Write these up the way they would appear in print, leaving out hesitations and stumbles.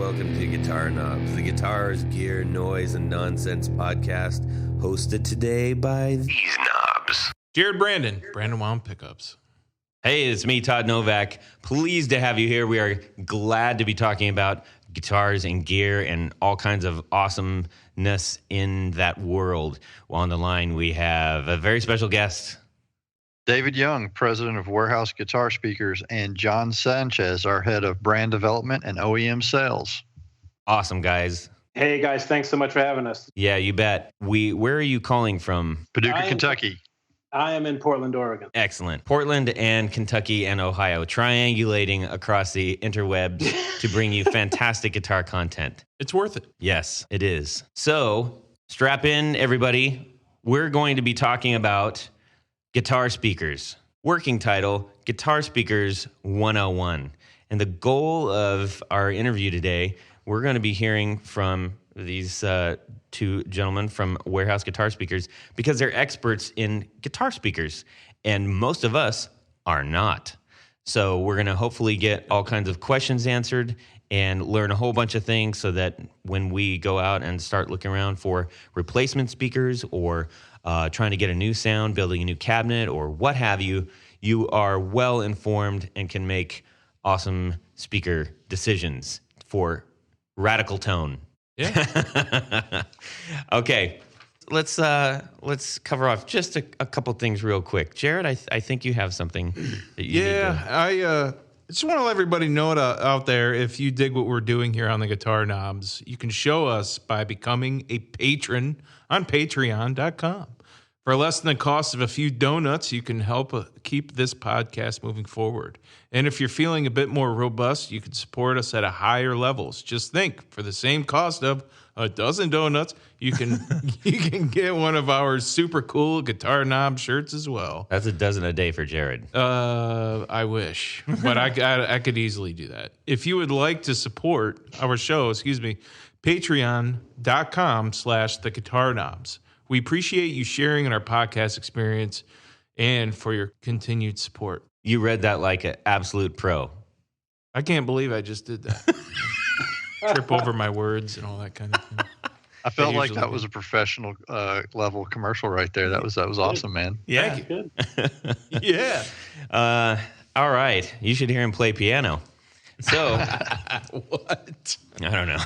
welcome to Guitar Knobs, the guitars, gear, noise, and nonsense podcast, hosted today by these knobs. Jared Brandon Wound Pickups. Hey, it's me, Todd Novak. Pleased to have you here. We are glad to be talking about guitars and gear and all kinds of awesomeness in that world. Well, on the line, we have a very special guest. David Young, president of Warehouse Guitar Speakers, and John Sanchez, our head of brand development and OEM sales. Awesome, guys. Hey, guys, thanks so much for having us. Yeah, you bet. Where are you calling from? Paducah, Kentucky. I am in Portland, Oregon. Excellent. Portland and Kentucky and Ohio, triangulating across the interwebs to bring you fantastic guitar content. It's worth it. Yes, it is. So, strap in, everybody. We're going to be talking about guitar speakers. Working title, Guitar Speakers 101. And the goal of our interview today, we're going to be hearing from these two gentlemen from Warehouse Guitar Speakers because they're experts in guitar speakers, and most of us are not. So we're going to hopefully get all kinds of questions answered and learn a whole bunch of things so that when we go out and start looking around for replacement speakers or trying to get a new sound, building a new cabinet, or what have you, you are well informed and can make awesome speaker decisions for radical tone. Yeah. Okay, let's cover off just a couple things real quick. Jared, I think you have something that you need to... I just want to let everybody know out there, if you dig what we're doing here on the Guitar Knobs, you can show us by becoming a patron on patreon.com. For less than the cost of a few donuts, you can help keep this podcast moving forward. And if you're feeling a bit more robust, you can support us at a higher levels. Just think, for the same cost of a dozen donuts, you can get one of our super cool Guitar Knob shirts as well. That's a dozen a day for Jared. I wish, but I could easily do that. If you would like to support our show, patreon.com/the Guitar Knobs. We appreciate you sharing in our podcast experience and for your continued support. You read that like an absolute pro. I can't believe I just did that. Trip over my words and all that kind of thing. I felt like that was a professional level commercial right there. That was awesome, man. Yeah. Good. Yeah. All right. You should hear him play piano. So, What? I don't know.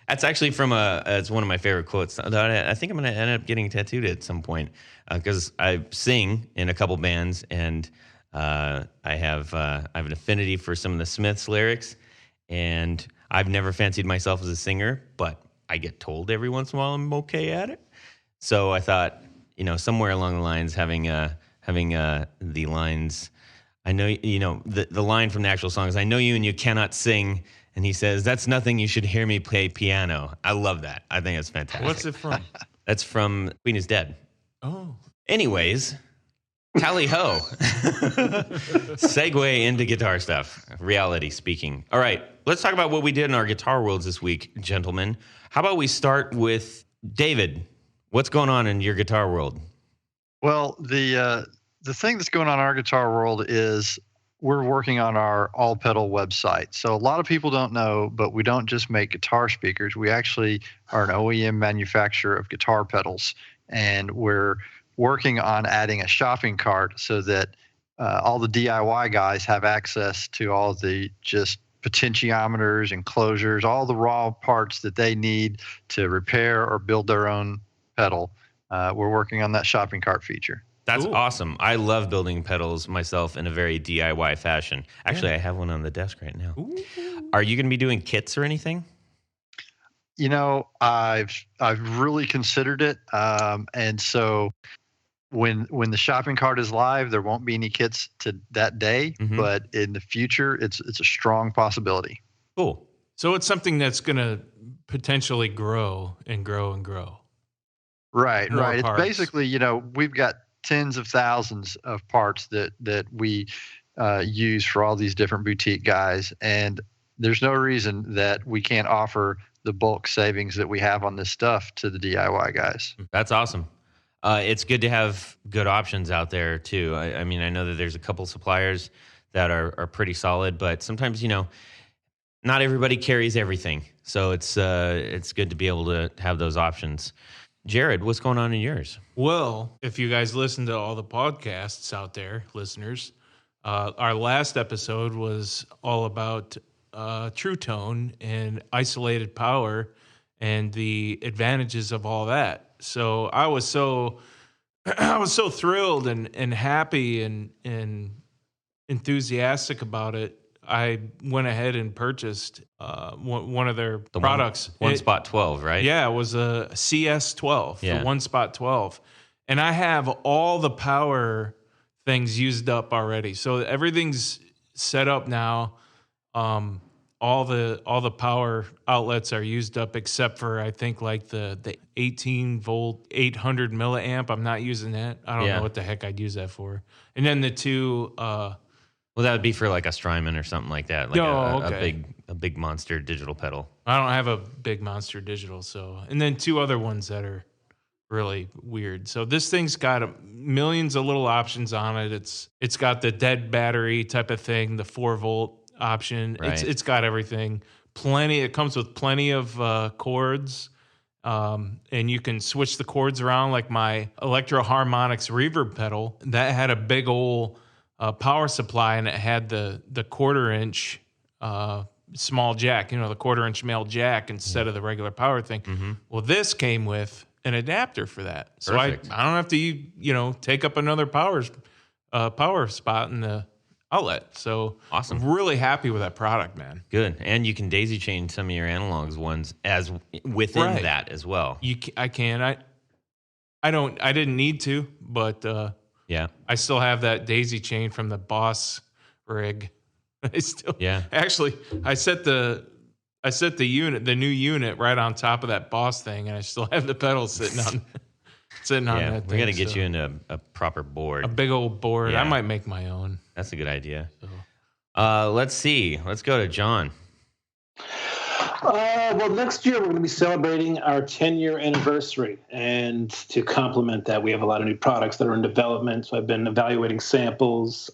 That's actually from it's one of my favorite quotes. I think I'm going to end up getting tattooed at some point because I sing in a couple bands, and I have an affinity for some of the Smiths lyrics, and I've never fancied myself as a singer, but I get told every once in a while I'm okay at it. So I thought, somewhere along the lines, having the lines, I know, the line from the actual song is, "I know you and you cannot sing." And he says, "That's nothing. You should hear me play piano." I love that. I think it's fantastic. What's it from? That's from Queen is Dead. Oh. Anyways, tally ho. Segue into guitar stuff, reality speaking. All right, let's talk about what we did in our guitar worlds this week, gentlemen. How about we start with David? What's going on in your guitar world? Well, the thing that's going on in our guitar world is we're working on our all-pedal website. So a lot of people don't know, but we don't just make guitar speakers. We actually are an OEM manufacturer of guitar pedals, and we're working on adding a shopping cart so that all the DIY guys have access to all the just potentiometers and closures, all the raw parts that they need to repair or build their own pedal. We're working on that shopping cart feature. That's Cool. awesome. I love building pedals myself in a very DIY fashion. Actually, Yeah. I have one on the desk right now. Ooh. Are you going to be doing kits or anything? I've really considered it, and so when the shopping cart is live, there won't be any kits to that day. Mhm. But in the future, it's a strong possibility. Cool. So it's something that's going to potentially grow and grow and grow. Right. More It's parts. basically, we've got tens of thousands of parts that we use for all these different boutique guys, and there's no reason that we can't offer the bulk savings that we have on this stuff to the DIY guys. That's awesome. It's good to have good options out there too. I mean, I know that there's a couple suppliers that are pretty solid, but sometimes, not everybody carries everything, so it's good to be able to have those options. Jared, what's going on in yours? Well, if you guys listen to all the podcasts out there, listeners, our last episode was all about True Tone and isolated power and the advantages of all that. So I was so thrilled and happy and enthusiastic about it. I went ahead and purchased one of their products. One spot 12, right? Yeah, it was a CS12, Yeah. the one spot 12. And I have all the power things used up already. So everything's set up now. All the power outlets are used up except for, I think, like the 18 volt 800 milliamp. I'm not using that. I don't know what the heck I'd use that for. And then the two well, that would be for like a Strymon or something like that, like a big monster digital pedal. I don't have a big monster digital, so, and then two other ones that are really weird. So this thing's got millions of little options on it. It's got the dead battery type of thing, the 4-volt option. Right. It's got everything. It comes with plenty of chords, and you can switch the chords around. Like my Electro Harmonics reverb pedal that had a big old power supply, and it had the 1/4-inch small jack, the 1/4-inch male jack instead of the regular power thing. Mm-hmm. Well, this came with an adapter for that, so I Perfect. don't have to take up another power spot in the outlet. So Awesome. I'm really happy with that product, man. Good, and you can daisy chain some of your analogs ones as within Right. that as well. I didn't need to, but Yeah, I still have that daisy chain from the Boss rig. Yeah. Actually, I set the new unit right on top of that Boss thing, and I still have the pedals sitting on yeah. that We thing. got to get So, you into a proper board. a big old board. Yeah. I might make my own. That's a good idea. So. Let's see. Let's go to John. Well, next year we're going to be celebrating our 10-year anniversary. And to complement that, we have a lot of new products that are in development. So I've been evaluating samples.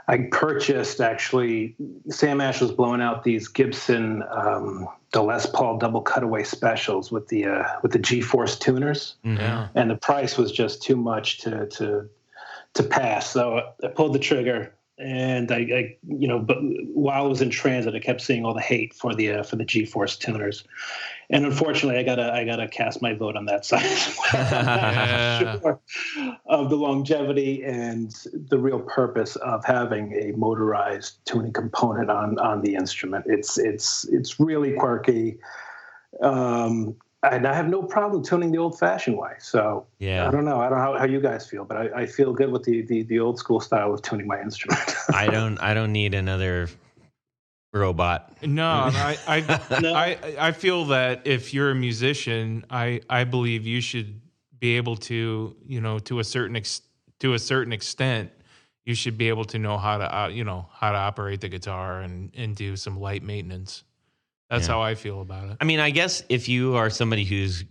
I purchased, actually, Sam Ash was blowing out these Gibson the Les Paul double cutaway specials with the G-Force tuners. Yeah. And the price was just too much to pass. So I pulled the trigger. And but while I was in transit, I kept seeing all the hate for the G-Force tuners, and unfortunately, I gotta cast my vote on that side. I'm not sure of the longevity and the real purpose of having a motorized tuning component on the instrument. It's really quirky. And I have no problem tuning the old-fashioned way. So Yeah. I don't know how you guys feel, but I feel good with the old school style of tuning my instrument. I don't need another robot. No, No. I feel that if you're a musician, I believe you should be able to, to a certain extent, you should be able to know how to operate the guitar and do some light maintenance. That's how I feel about it. I mean, I guess if you are somebody who's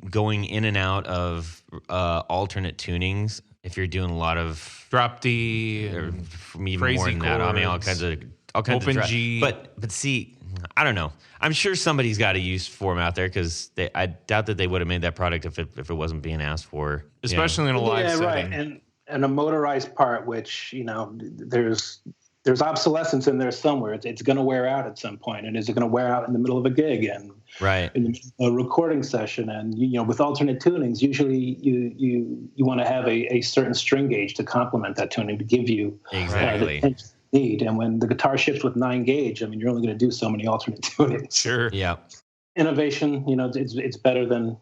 going in and out of alternate tunings, if you're doing a lot of Drop D, or and even crazy more than that, I mean, all chords, kinds of open dra- G. But see, I don't know. I'm sure somebody's got a use for them out there because I doubt that they would have made that product if it wasn't being asked for. especially in a live setting. Right. And a motorized part, which there's obsolescence in there somewhere. It's going to wear out at some point, and is it going to wear out in the middle of a gig and Right. in the middle of a recording session? And with alternate tunings, usually you want to have a certain string gauge to complement that tuning to give you Exactly. the tension you need. And when the guitar ships with 9 gauge, I mean, you're only going to do so many alternate tunings. Sure. Yeah. Innovation, it's better than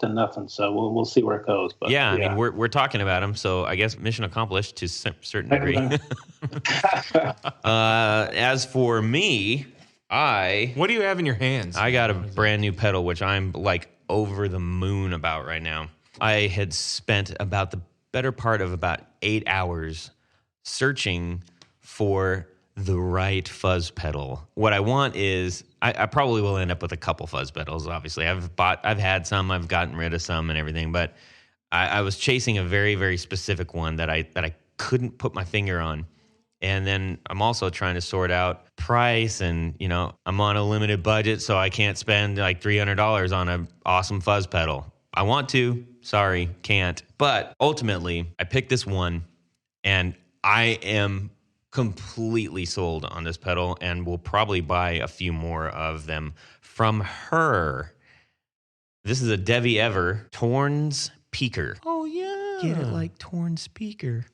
nothing. So we'll see where it goes. But Yeah, I mean, we're talking about them, so I guess mission accomplished to a certain degree. As for me, What do you have in your hands? I got a brand new pedal, which I'm like over the moon about right now. I had spent about the better part of about 8 hours searching for the right fuzz pedal. What I want is, I probably will end up with a couple fuzz pedals. Obviously, I've had some, I've gotten rid of some and everything, but I was chasing a very, very specific one that I couldn't put my finger on. And then I'm also trying to sort out price, and, you know, I'm on a limited budget, so I can't spend like $300 on an awesome fuzz pedal. I want to, sorry, can't. But ultimately, I picked this one, and I am completely sold on this pedal, and will probably buy a few more of them from her. This is a Devi Ever Torn's Peaker. Oh, yeah. Get it like Torn speaker.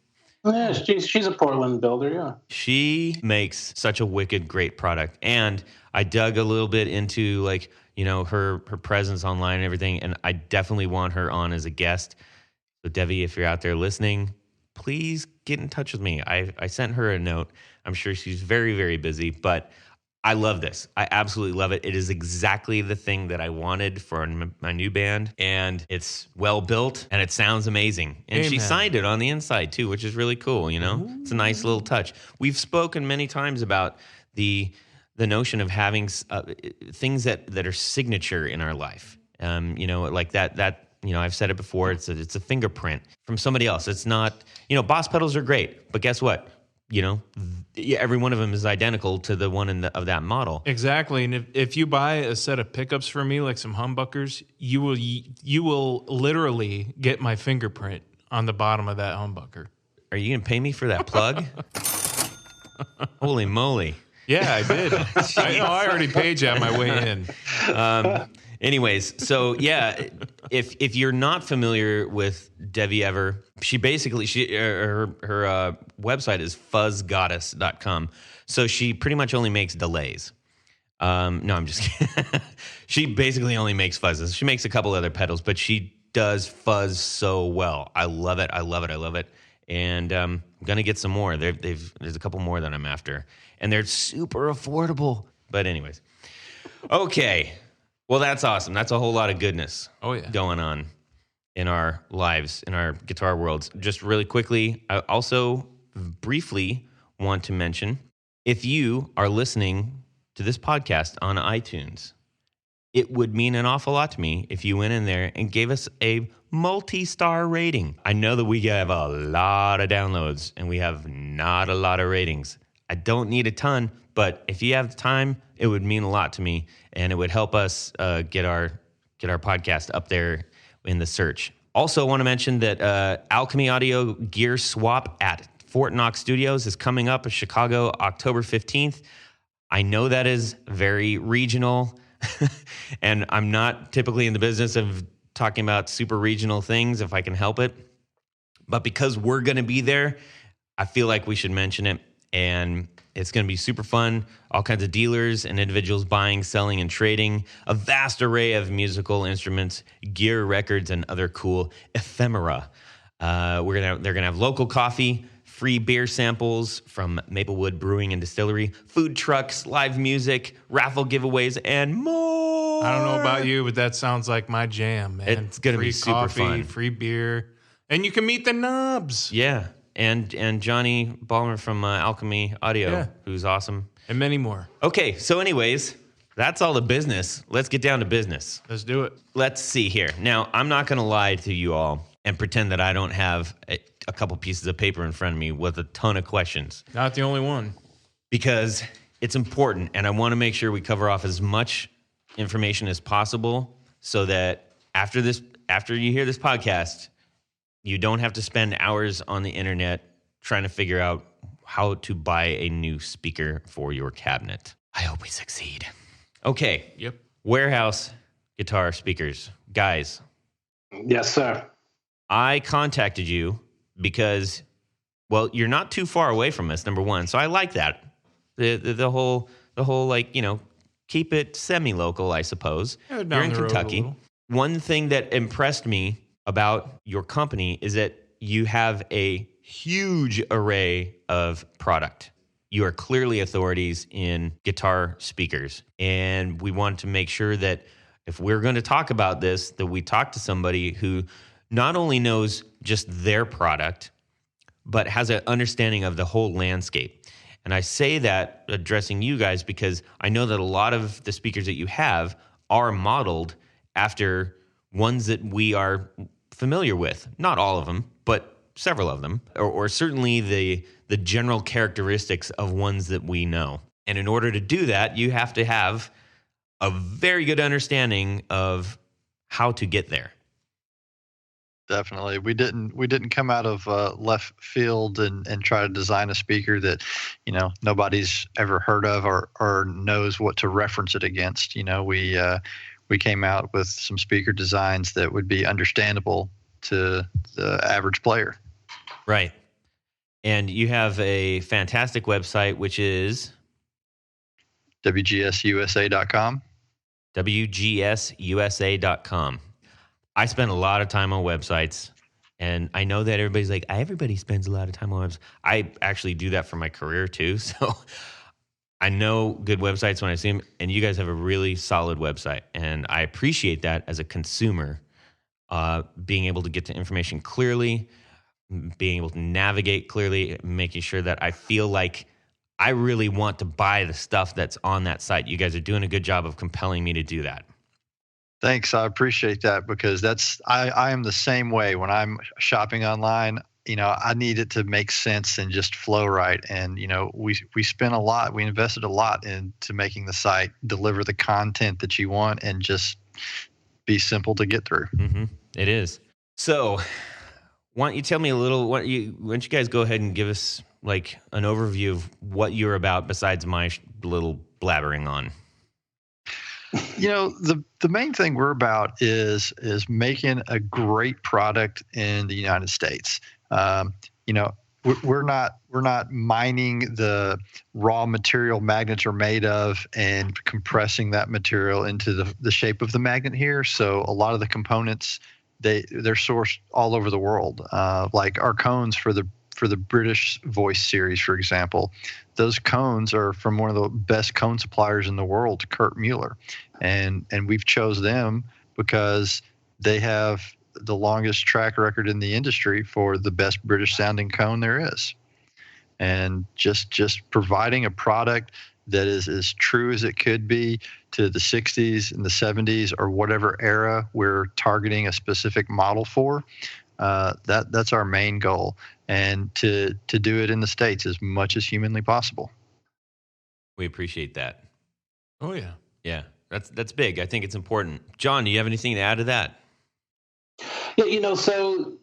Yeah, she's a Portland builder, yeah. She makes such a wicked great product. And I dug a little bit into, like, you know, her presence online and everything, and I definitely want her on as a guest. So Devi, if you're out there listening, please get in touch with me. I sent her a note. I'm sure she's very, very busy, but I love this. I absolutely love it. It is exactly the thing that I wanted for my new band, and it's well built, and it sounds amazing. And she signed it on the inside too, which is really cool. You know, It's a nice little touch. We've spoken many times about the notion of having things that are signature in our life. You know, like that. You know, I've said it before. It's a fingerprint from somebody else. It's not. You know, Boss pedals are great, but guess what? You know, every one of them is identical to the one of that model. Exactly. And if you buy a set of pickups for me, like some humbuckers, you will literally get my fingerprint on the bottom of that humbucker. Are you going to pay me for that plug? Holy moly. Yeah, I did. I already paid you on my way in. Anyways, so yeah, if you're not familiar with Devi Ever, she basically her website is fuzzgoddess.com. So she pretty much only makes delays. No, I'm just kidding. She basically only makes fuzzes. She makes a couple other pedals, but she does fuzz so well. I love it. I love it. I love it. And I'm gonna get some more. There's a couple more that I'm after, and they're super affordable. But anyways, okay. Well, that's awesome. That's a whole lot of goodness going on in our lives, in our guitar worlds. Just really quickly, I also briefly want to mention, if you are listening to this podcast on iTunes, it would mean an awful lot to me if you went in there and gave us a multi-star rating. I know that we have a lot of downloads and we have not a lot of ratings. I don't need a ton, but if you have time, it would mean a lot to me, and it would help us get our podcast up there in the search. Also, want to mention that Alchemy Audio Gear Swap at Fort Knox Studios is coming up in Chicago, October 15th. I know that is very regional, and I'm not typically in the business of talking about super regional things if I can help it. But because we're going to be there, I feel like we should mention it. And it's going to be super fun. All kinds of dealers and individuals buying, selling, and trading. A vast array of musical instruments, gear, records, and other cool ephemera. They're gonna have local coffee, free beer samples from Maplewood Brewing and Distillery, food trucks, live music, raffle giveaways, and more. I don't know about you, but that sounds like my jam, man. It's gonna be super coffee, fun. Free beer, and you can meet the knobs. Yeah. And Johnny Ballmer from Alchemy Audio, who's awesome. And many more. Okay, so anyways, that's all the business. Let's get down to business. Let's do it. Let's see here. Now, I'm not going to lie to you all and pretend that I don't have a couple pieces of paper in front of me with a ton of questions. Not the only one. Because it's important, and I want to make sure we cover off as much information as possible so that after you hear this podcast, you don't have to spend hours on the internet trying to figure out how to buy a new speaker for your cabinet. I hope we succeed. Okay. Yep. Warehouse guitar speakers. Guys. Yes, sir. I contacted you because, well, you're not too far away from us, number one. So I like that. The whole like, you know, keep it semi-local, I suppose. Yeah, you're in Kentucky. One thing that impressed me about your company is that you have a huge array of product. You are clearly authorities in guitar speakers. And we want to make sure that if we're going to talk about this, that we talk to somebody who not only knows just their product, but has an understanding of the whole landscape. And I say that addressing you guys because I know that a lot of the speakers that you have are modeled after ones that we are familiar with. Not all of them, but several of them, or certainly the general characteristics of ones that we know. And in order to do that, you have to have a very good understanding of how to get there. Definitely. We didn't come out of left field and try to design a speaker that, nobody's ever heard of or knows what to reference it against. We came out with some speaker designs that would be understandable to the average player. Right. And you have a fantastic website, which is WGSUSA.com. WGSUSA.com. I spend a lot of time on websites, and I know that everybody's like, everybody spends a lot of time on websites. I actually do that for my career too. So I know good websites when I see them, and you guys have a really solid website. And I appreciate that as a consumer, being able to get to information clearly, being able to navigate clearly, making sure that I feel like I really want to buy the stuff that's on that site. You guys are doing a good job of compelling me to do that. Thanks. I appreciate that, because I am the same way when I'm shopping online. I need it to make sense and just flow right. And, we spent a lot, we invested a lot into making the site deliver the content that you want and just be simple to get through. Mm-hmm. It is. So why don't you tell me a little, why don't you guys go ahead and give us like an overview of what you're about besides my little blabbering on? The main thing we're about is making a great product in the United States. We're not mining the raw material magnets are made of and compressing that material into the shape of the magnet here. So a lot of the components, they're sourced all over the world. Like our cones for the British Voice series, for example, those cones are from one of the best cone suppliers in the world, Kurt Mueller. And we've chose them because they have the longest track record in the industry for the best British sounding cone there is. And just providing a product that is as true as it could be to the 60s and the 70s or whatever era we're targeting a specific model for. That's our main goal, and to do it in the States as much as humanly possible. We appreciate that. Oh yeah. Yeah, that's big. I think it's important. John, do you have anything to add to that? Yeah, so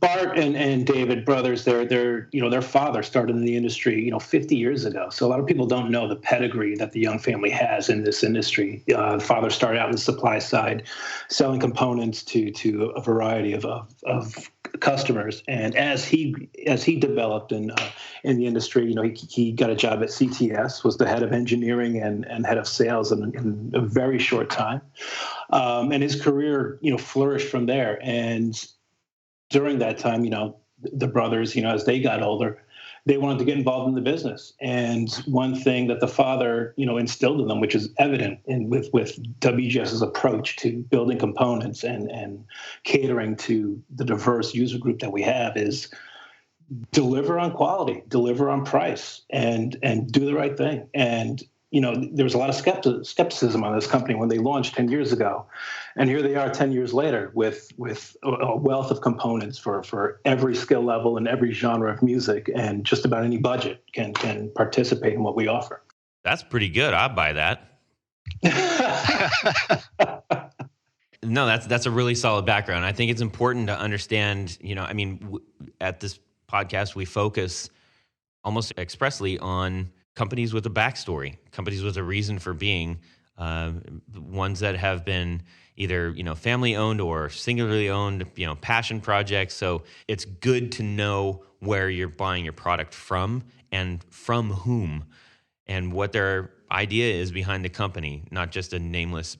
Bart and David brothers, their father started in the industry 50 years ago. So a lot of people don't know the pedigree that the Young family has in this industry. The father started out in the supply side, selling components to a variety of customers, and as he developed in the industry, he got a job at CTS, was the head of engineering and head of sales in a very short time, and his career flourished from there. And during that time, the brothers, as they got older, they wanted to get involved in the business. And one thing that the father, instilled in them, which is evident with WGS's approach to building components and catering to the diverse user group that we have, is deliver on quality, deliver on price, and do the right thing. And there was a lot of skepticism on this company when they launched 10 years ago. And here they are 10 years later with a wealth of components for every skill level and every genre of music, and just about any budget can participate in what we offer. That's pretty good. I'll buy that. No, that's a really solid background. I think it's important to understand, at this podcast, we focus almost expressly on companies with a backstory, companies with a reason for being, ones that have been either, family owned or singularly owned, passion projects. So it's good to know where you're buying your product from and from whom and what their idea is behind the company, not just a nameless,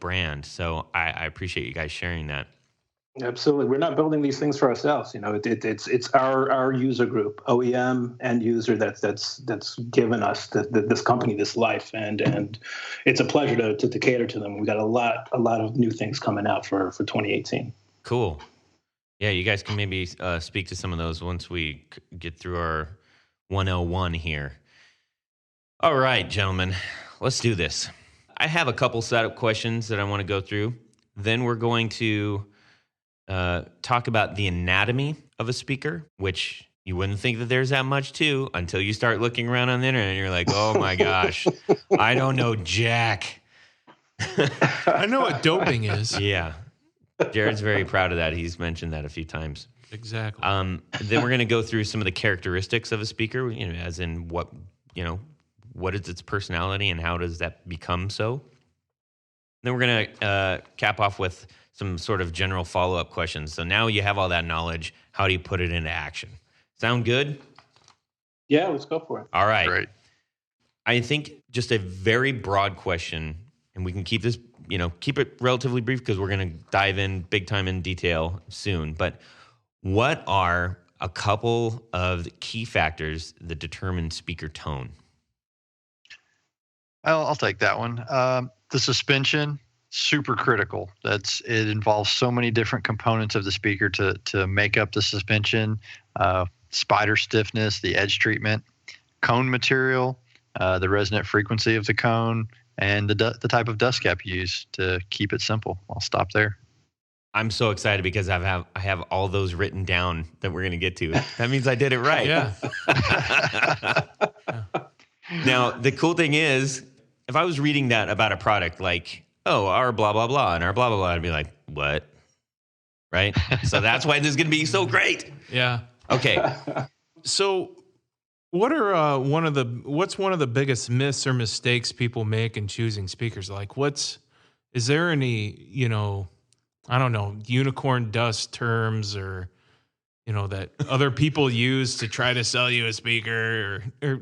brand. So I appreciate you guys sharing that. Absolutely. We're not building these things for ourselves. It's our user group, OEM end user that's given us this company this life, and it's a pleasure to cater to them. We've got a lot of new things coming out for 2018. Cool. Yeah, you guys can maybe speak to some of those once we get through our 101 here. All right, gentlemen, let's do this. I have a couple setup questions that I want to go through. Then we're going to talk about the anatomy of a speaker, which you wouldn't think that there's that much to until you start looking around on the internet and you're like, oh my gosh, I don't know jack. I know what doping is. Yeah. Jared's very proud of that. He's mentioned that a few times. Exactly. Then we're going to go through some of the characteristics of a speaker, as in what is its personality and how does that become so? Then we're going to cap off with some sort of general follow-up questions. So now you have all that knowledge. How do you put it into action? Sound good? Yeah, let's go for it. All right. Great. I think just a very broad question, and we can keep this, keep it relatively brief because we're going to dive in big time in detail soon. But what are a couple of the key factors that determine speaker tone? I'll take that one. The suspension, super critical. It involves so many different components of the speaker to make up the suspension. Spider stiffness, the edge treatment, cone material, the resonant frequency of the cone, and the type of dust cap you use to keep it simple. I'll stop there. I'm so excited because I have all those written down that we're going to get to. That means I did it right. Yeah. Now, the cool thing is, if I was reading that about a product like, oh, our blah, blah, blah, and our blah, blah, blah, I'd be like, what? Right? So that's why this is going to be so great. Yeah. Okay. So what are what's one of the biggest myths or mistakes people make in choosing speakers? Like is there any, I don't know, unicorn dust terms or, that other people use to try to sell you a speaker or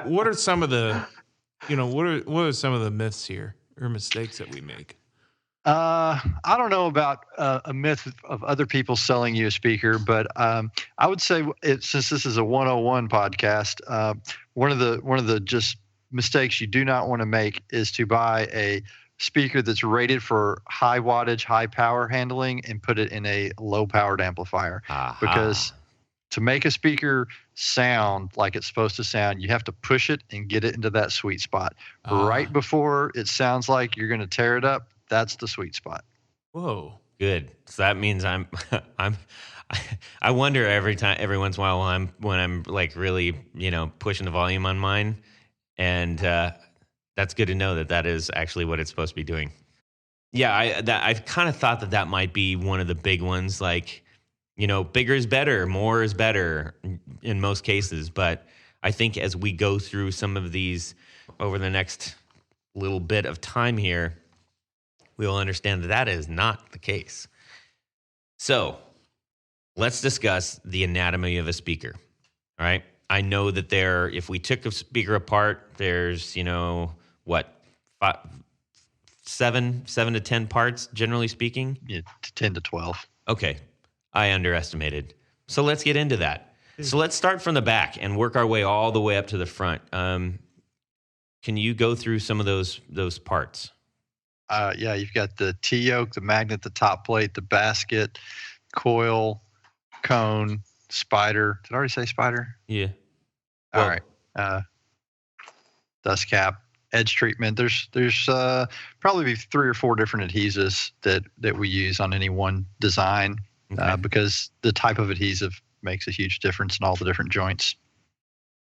what are some of the, what are some of the myths here or mistakes that we make? I don't know about a myth of other people selling you a speaker, but I would say since this is a 101 podcast, one of the just mistakes you do not want to make is to buy a speaker that's rated for high wattage, high power handling and put it in a low powered amplifier. Aha. Because to make a speaker sound like it's supposed to sound, you have to push it and get it into that sweet spot. Right before it sounds like you're going to tear it up, that's the sweet spot. Whoa. Good. So that means I wonder every once in a while when I'm like really, pushing the volume on mine. And that's good to know that is actually what it's supposed to be doing. Yeah, I've kind of thought that might be one of the big ones, like, bigger is better, more is better in most cases. But I think as we go through some of these over the next little bit of time here, we will understand that is not the case. So let's discuss the anatomy of a speaker. All right. I know that if we took a speaker apart, there's, 7 to 10 parts, generally speaking? Yeah, 10 to 12. Okay. I underestimated. So let's get into that. So let's start from the back and work our way all the way up to the front. Can you go through some of those parts? Yeah, you've got the T-yoke, the magnet, the top plate, the basket, coil, cone, spider. Did I already say spider? Yeah. All right. Dust cap, edge treatment. There's probably 3 or 4 different adhesives that we use on any one design, Okay. because the type of adhesive makes a huge difference in all the different joints.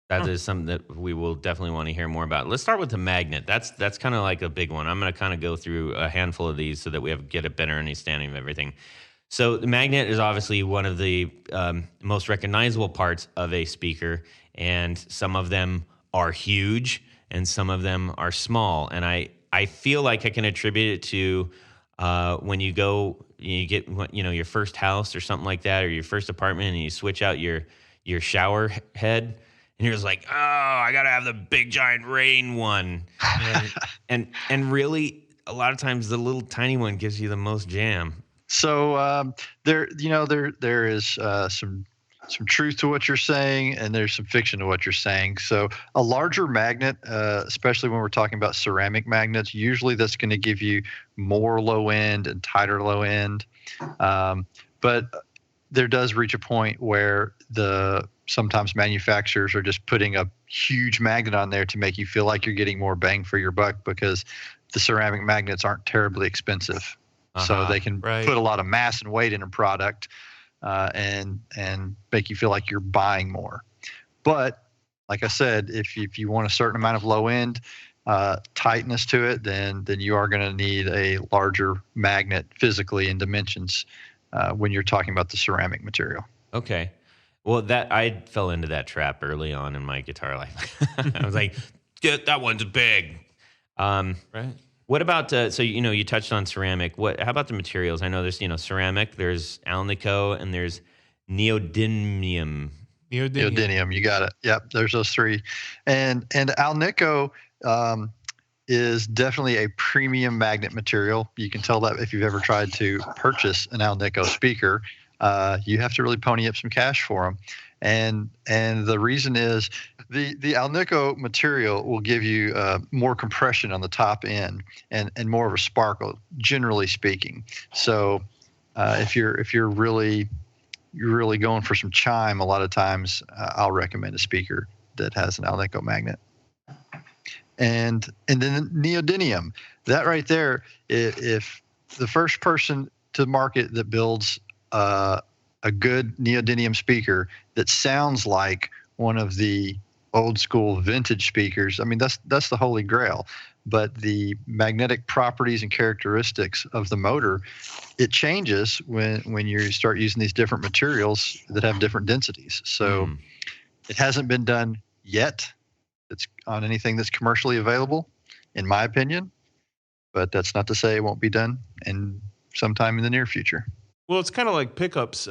That is something that we will definitely want to hear more about. Let's start with the magnet. That's kind of like a big one. I'm going to kind of go through a handful of these so that we get a better understanding of everything. So the magnet is obviously one of the most recognizable parts of a speaker, and some of them are huge and some of them are small. And I feel like I can attribute it to when you get your first house or something like that, or your first apartment, and you switch out your shower head. And you're just like, oh, I got to have the big giant rain one. And really, a lot of times the little tiny one gives you the most jam. So there is some truth to what you're saying, and there's some fiction to what you're saying. So a larger magnet, especially when we're talking about ceramic magnets, usually that's going to give you more low end and tighter low end. But there does reach a point where sometimes manufacturers are just putting a huge magnet on there to make you feel like you're getting more bang for your buck, because the ceramic magnets aren't terribly expensive. So they can right. put a lot of mass and weight in a product and make you feel like you're buying more. But like I said, if you want a certain amount of low end tightness to it, then you are going to need a larger magnet physically in dimensions when you're talking about the ceramic material. Okay. Well, that I fell into that trap early on in my guitar life. I was like, that one's big. Right. What about so you touched on ceramic? How about the materials? I know there's ceramic, there's alnico, and there's neodymium. Neodymium, you got it. Yep, there's those three, and alnico is definitely a premium magnet material. You can tell that if you've ever tried to purchase an alnico speaker, you have to really pony up some cash for them, and the reason is the alnico material will give you more compression on the top end and more of a sparkle, generally speaking. So if you're really going for some chime, a lot of times I'll recommend a speaker that has an alnico magnet. And then neodymium, that right there, if the first person to market that builds a good neodymium speaker that sounds like one of the old school vintage speakers, I mean, that's the holy grail. But the magnetic properties and characteristics of the motor, it changes when you start using these different materials that have different densities. So it hasn't been done yet. It's on anything that's commercially available, in my opinion. But that's not to say it won't be done in sometime in the near future. Well, it's kind of like pickups.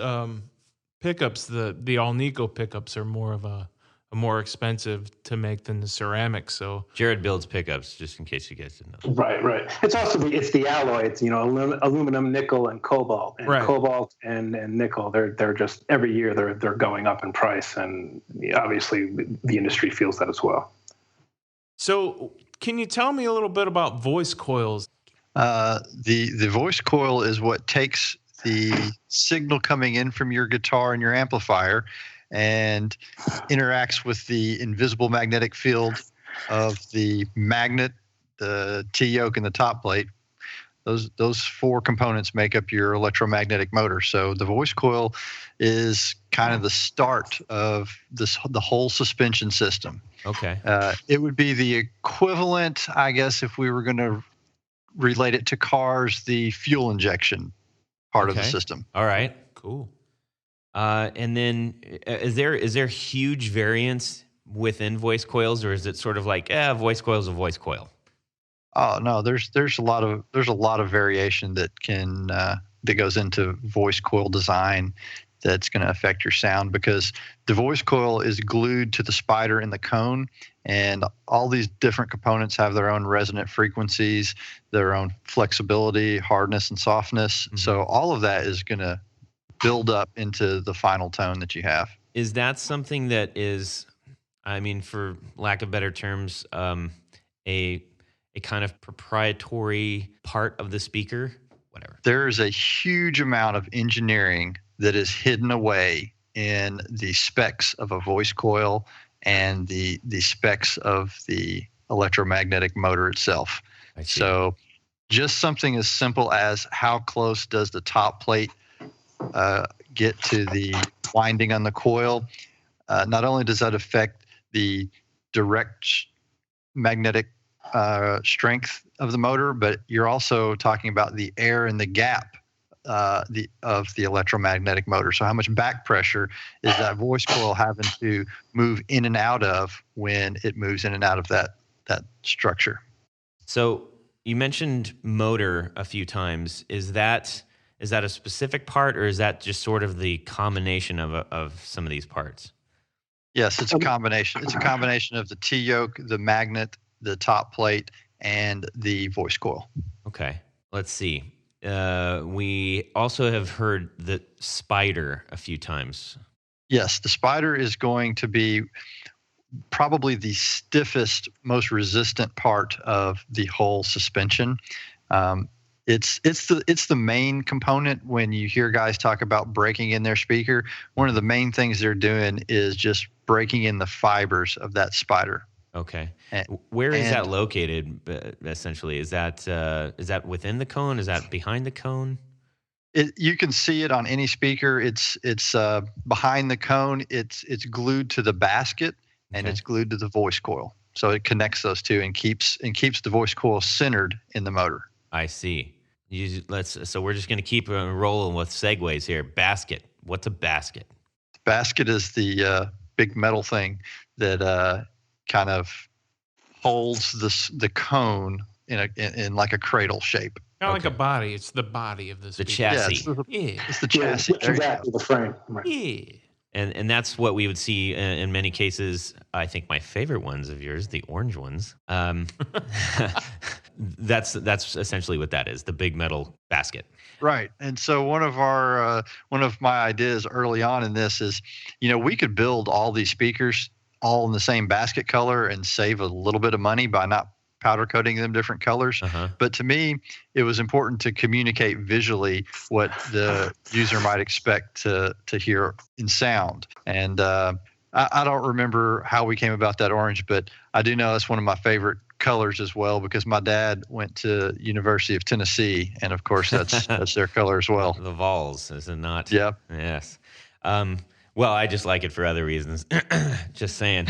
Pickups, the Alnico pickups are more of a more expensive to make than the ceramic. So Jared builds pickups, just in case you guys didn't know. Right. It's also the alloy. It's aluminum, nickel, and cobalt. And right. Cobalt and nickel, they're just every year they're going up in price, and obviously the industry feels that as well. So can you tell me a little bit about voice coils? The voice coil is what takes the signal coming in from your guitar and your amplifier and interacts with the invisible magnetic field of the magnet, the T-yoke, and the top plate. Those four components make up your electromagnetic motor. So the voice coil is kind of the start of the whole suspension system. Okay. It would be the equivalent, I guess, if we were going to relate it to cars, the fuel injection part of the system. All right. Cool. And then is there huge variance within voice coils, or is it sort of like voice coil is a voice coil? Oh no, there's a lot of variation that goes into voice coil design that's going to affect your sound, because the voice coil is glued to the spider in the cone, and all these different components have their own resonant frequencies, their own flexibility, hardness, and softness. Mm-hmm. So all of that is going to build up into the final tone that you have. Is that something that is, I mean, for lack of better terms, a kind of proprietary part of the speaker? Whatever. There is a huge amount of engineering that is hidden away in the specs of a voice coil and the specs of the electromagnetic motor itself. So just something as simple as how close does the top plate get to the winding on the coil. Not only does that affect the direct magnetic strength of the motor, but you're also talking about the air in the gap of the electromagnetic motor. So how much back pressure is that voice coil having to move in and out of when it moves in and out of that structure? So you mentioned motor a few times. Is that a specific part, or is that just sort of the combination of some of these parts? Yes, it's a combination. It's a combination of the T-yoke, the magnet, the top plate, and the voice coil. Okay, let's see. We also have heard the spider a few times. Yes, the spider is going to be probably the stiffest, most resistant part of the whole suspension. It's the main component when you hear guys talk about breaking in their speaker. One of the main things they're doing is just breaking in the fibers of that spider. Okay. And, Where is and that located? Essentially, is that within the cone? Is that behind the cone? you can see it on any speaker. It's behind the cone. It's glued to the basket, and Okay. it's glued to the voice coil. So it connects those two and keeps the voice coil centered in the motor. I see. So we're just going to keep rolling with segues here. Basket. What's a basket? Basket is the big metal thing that kind of holds the cone in like a cradle shape. Kind of like a body. It's the body of the speaker. chassis. It's the chassis. Which is actually the frame. Right. Yeah. And that's what we would see in many cases. I think my favorite ones of yours, the orange ones. That's essentially what that is, the big metal basket. Right. And so one of my ideas early on in this is, we could build all these speakers all in the same basket color and save a little bit of money by not powder coating them different colors. Uh-huh. But to me, it was important to communicate visually what the user might expect to hear in sound. And I don't remember how we came about that orange, but I do know it's one of my favorite colors as well, because my dad went to University of Tennessee, and of course that's their color as well. The Vols, is it not? Yeah. Yes. Well, I just like it for other reasons. Just saying.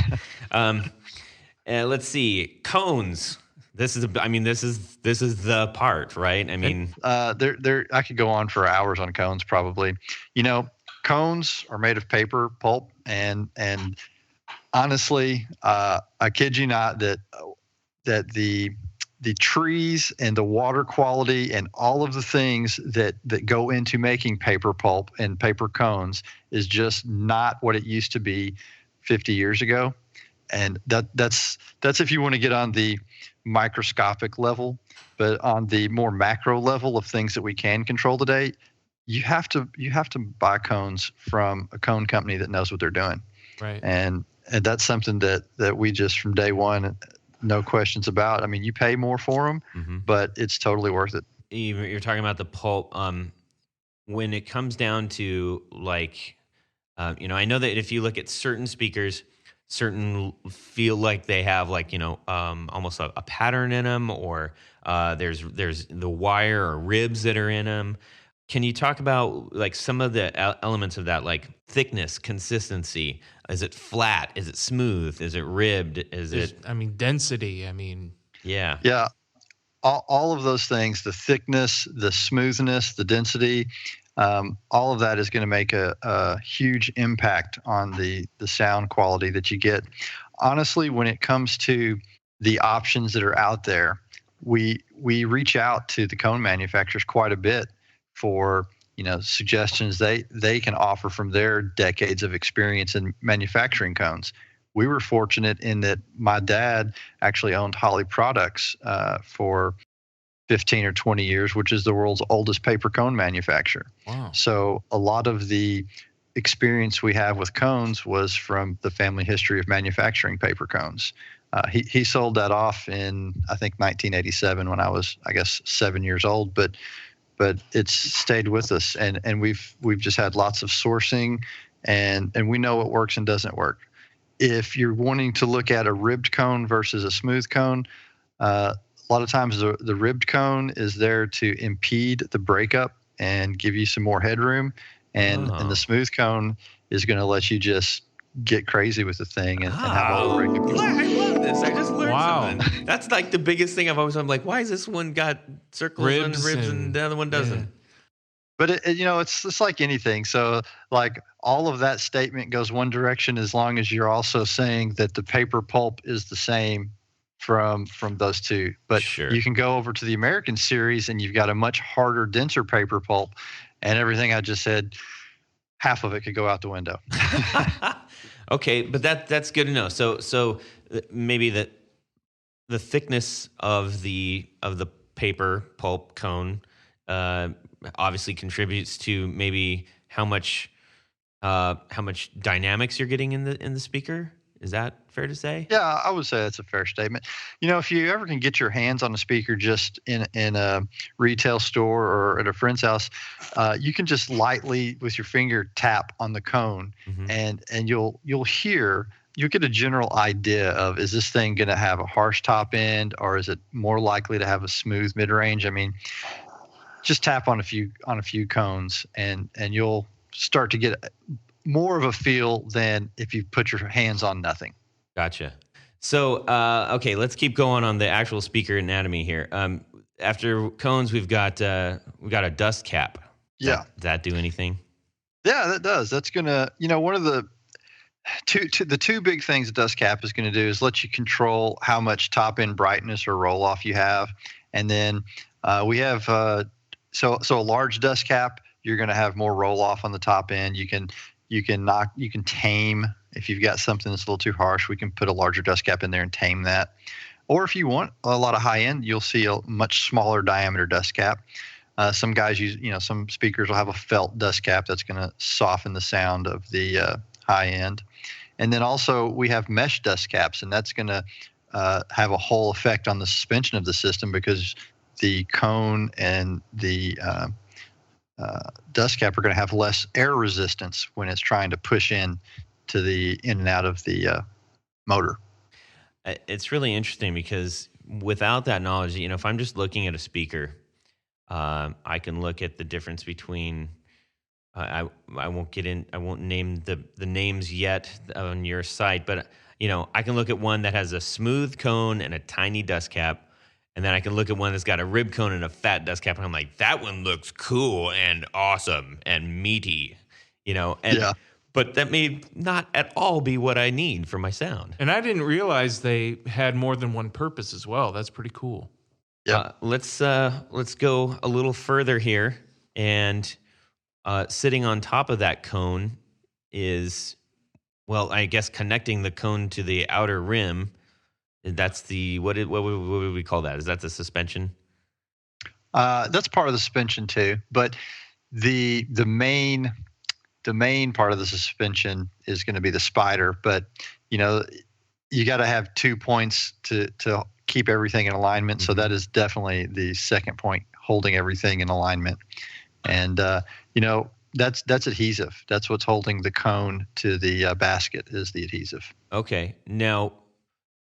Let's see. Cones. This is the part, right? I mean, I could go on for hours on cones probably. Cones are made of paper pulp, and honestly, I kid you not that the trees and the water quality and all of the things that go into making paper pulp and paper cones is just not what it used to be 50 years ago. And that's if you want to get on the microscopic level, but on the more macro level of things that we can control today, you have to buy cones from a cone company that knows what they're doing. Right. And that's something that we just from day one, no questions about. I mean, you pay more for them, mm-hmm. but it's totally worth it. You're talking about the pulp. When it comes down to I know that if you look at certain speakers, certain feel like they have almost a pattern in them, or there's the wire or ribs that are in them. Can you talk about some of the elements of that, like thickness, consistency? Is it flat? Is it smooth? Is it ribbed? Density. Yeah. Yeah. All of those things, the thickness, the smoothness, the density, all of that is going to make a huge impact on the sound quality that you get. Honestly, when it comes to the options that are out there, we reach out to the cone manufacturers quite a bit for suggestions they can offer from their decades of experience in manufacturing cones. We were fortunate in that my dad actually owned Holley Products for 15 or 20 years, which is the world's oldest paper cone manufacturer. Wow. So a lot of the experience we have with cones was from the family history of manufacturing paper cones. He sold that off in, I think, 1987 when I was, 7 years old, but it's stayed with us, and we've just had lots of sourcing, and we know what works and doesn't work. If you're wanting to look at a ribbed cone versus a smooth cone, a lot of times the ribbed cone is there to impede the breakup and give you some more headroom, and the smooth cone is going to let you just get crazy with the thing and have all the breakup. I love this. I just learned something. That's the biggest thing I'm like, why is this one got circles and ribs and the other one doesn't? Yeah. But it's like anything. So all of that statement goes one direction as long as you're also saying that the paper pulp is the same from those two. But sure. You can go over to the American series and you've got a much harder, denser paper pulp, and everything I just said, half of it could go out the window. Okay, but that's good to know. So maybe the thickness of the paper pulp cone obviously contributes to maybe how much dynamics you're getting in the speaker. Is that fair to say? Yeah, I would say that's a fair statement. If you ever can get your hands on a speaker just in a retail store or at a friend's house, you can just lightly with your finger tap on the cone, mm-hmm. and you'll hear you'll get a general idea of, is this thing going to have a harsh top end, or is it more likely to have a smooth mid range? I mean, just tap on a few cones, and you'll start to get more of a feel than if you put your hands on nothing. Gotcha. So, okay, let's keep going on the actual speaker anatomy here. After cones, we've got a dust cap. Does that do anything? Yeah, that does. That's gonna, one of the two big things a dust cap is going to do is let you control how much top end brightness or roll off you have, and then we have so a large dust cap, you're going to have more roll off on the top end. You can tame. If you've got something that's a little too harsh, we can put a larger dust cap in there and tame that. Or if you want a lot of high end, you'll see a much smaller diameter dust cap. Some guys use, some speakers will have a felt dust cap that's going to soften the sound of the high end. And then also we have mesh dust caps, and that's going to have a whole effect on the suspension of the system, because the cone and the dust cap are going to have less air resistance when it's trying to push in and out of the motor. It's really interesting because without that knowledge, if I'm just looking at a speaker, I can look at the difference between. I won't name the names yet on your site, but I can look at one that has a smooth cone and a tiny dust cap, and then I can look at one that's got a rib cone and a fat dust cap, and I'm like, that one looks cool and awesome and meaty, But that may not at all be what I need for my sound. And I didn't realize they had more than one purpose as well. That's pretty cool. Yeah. Let's go a little further here, and sitting on top of that cone is, well, I guess connecting the cone to the outer rim. That's the what would we call that? Is that the suspension? That's part of the suspension too, but the main part of the suspension is going to be the spider. But you got to have 2 points to keep everything in alignment. Mm-hmm. So that is definitely the second point, holding everything in alignment. And that's adhesive. That's what's holding the cone to the basket, is the adhesive. Okay. Now,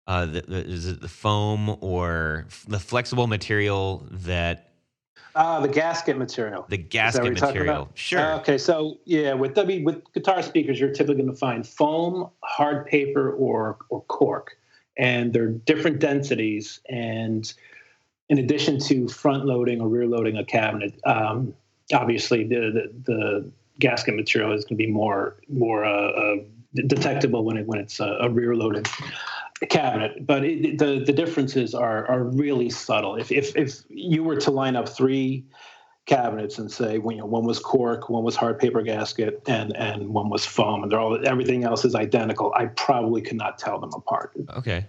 is it the foam or the flexible material that? The gasket material. The gasket material. Sure. Okay. So yeah, with guitar speakers, you're typically going to find foam, hard paper, or cork, and they're different densities. And in addition to front loading or rear loading a cabinet, obviously the gasket material is going to be more detectable when it's a rear loaded cabinet. But the differences are really subtle. If you were to line up 3 cabinets and say, one was cork, one was hard paper gasket, and one was foam, and everything else is identical, I probably could not tell them apart. Okay.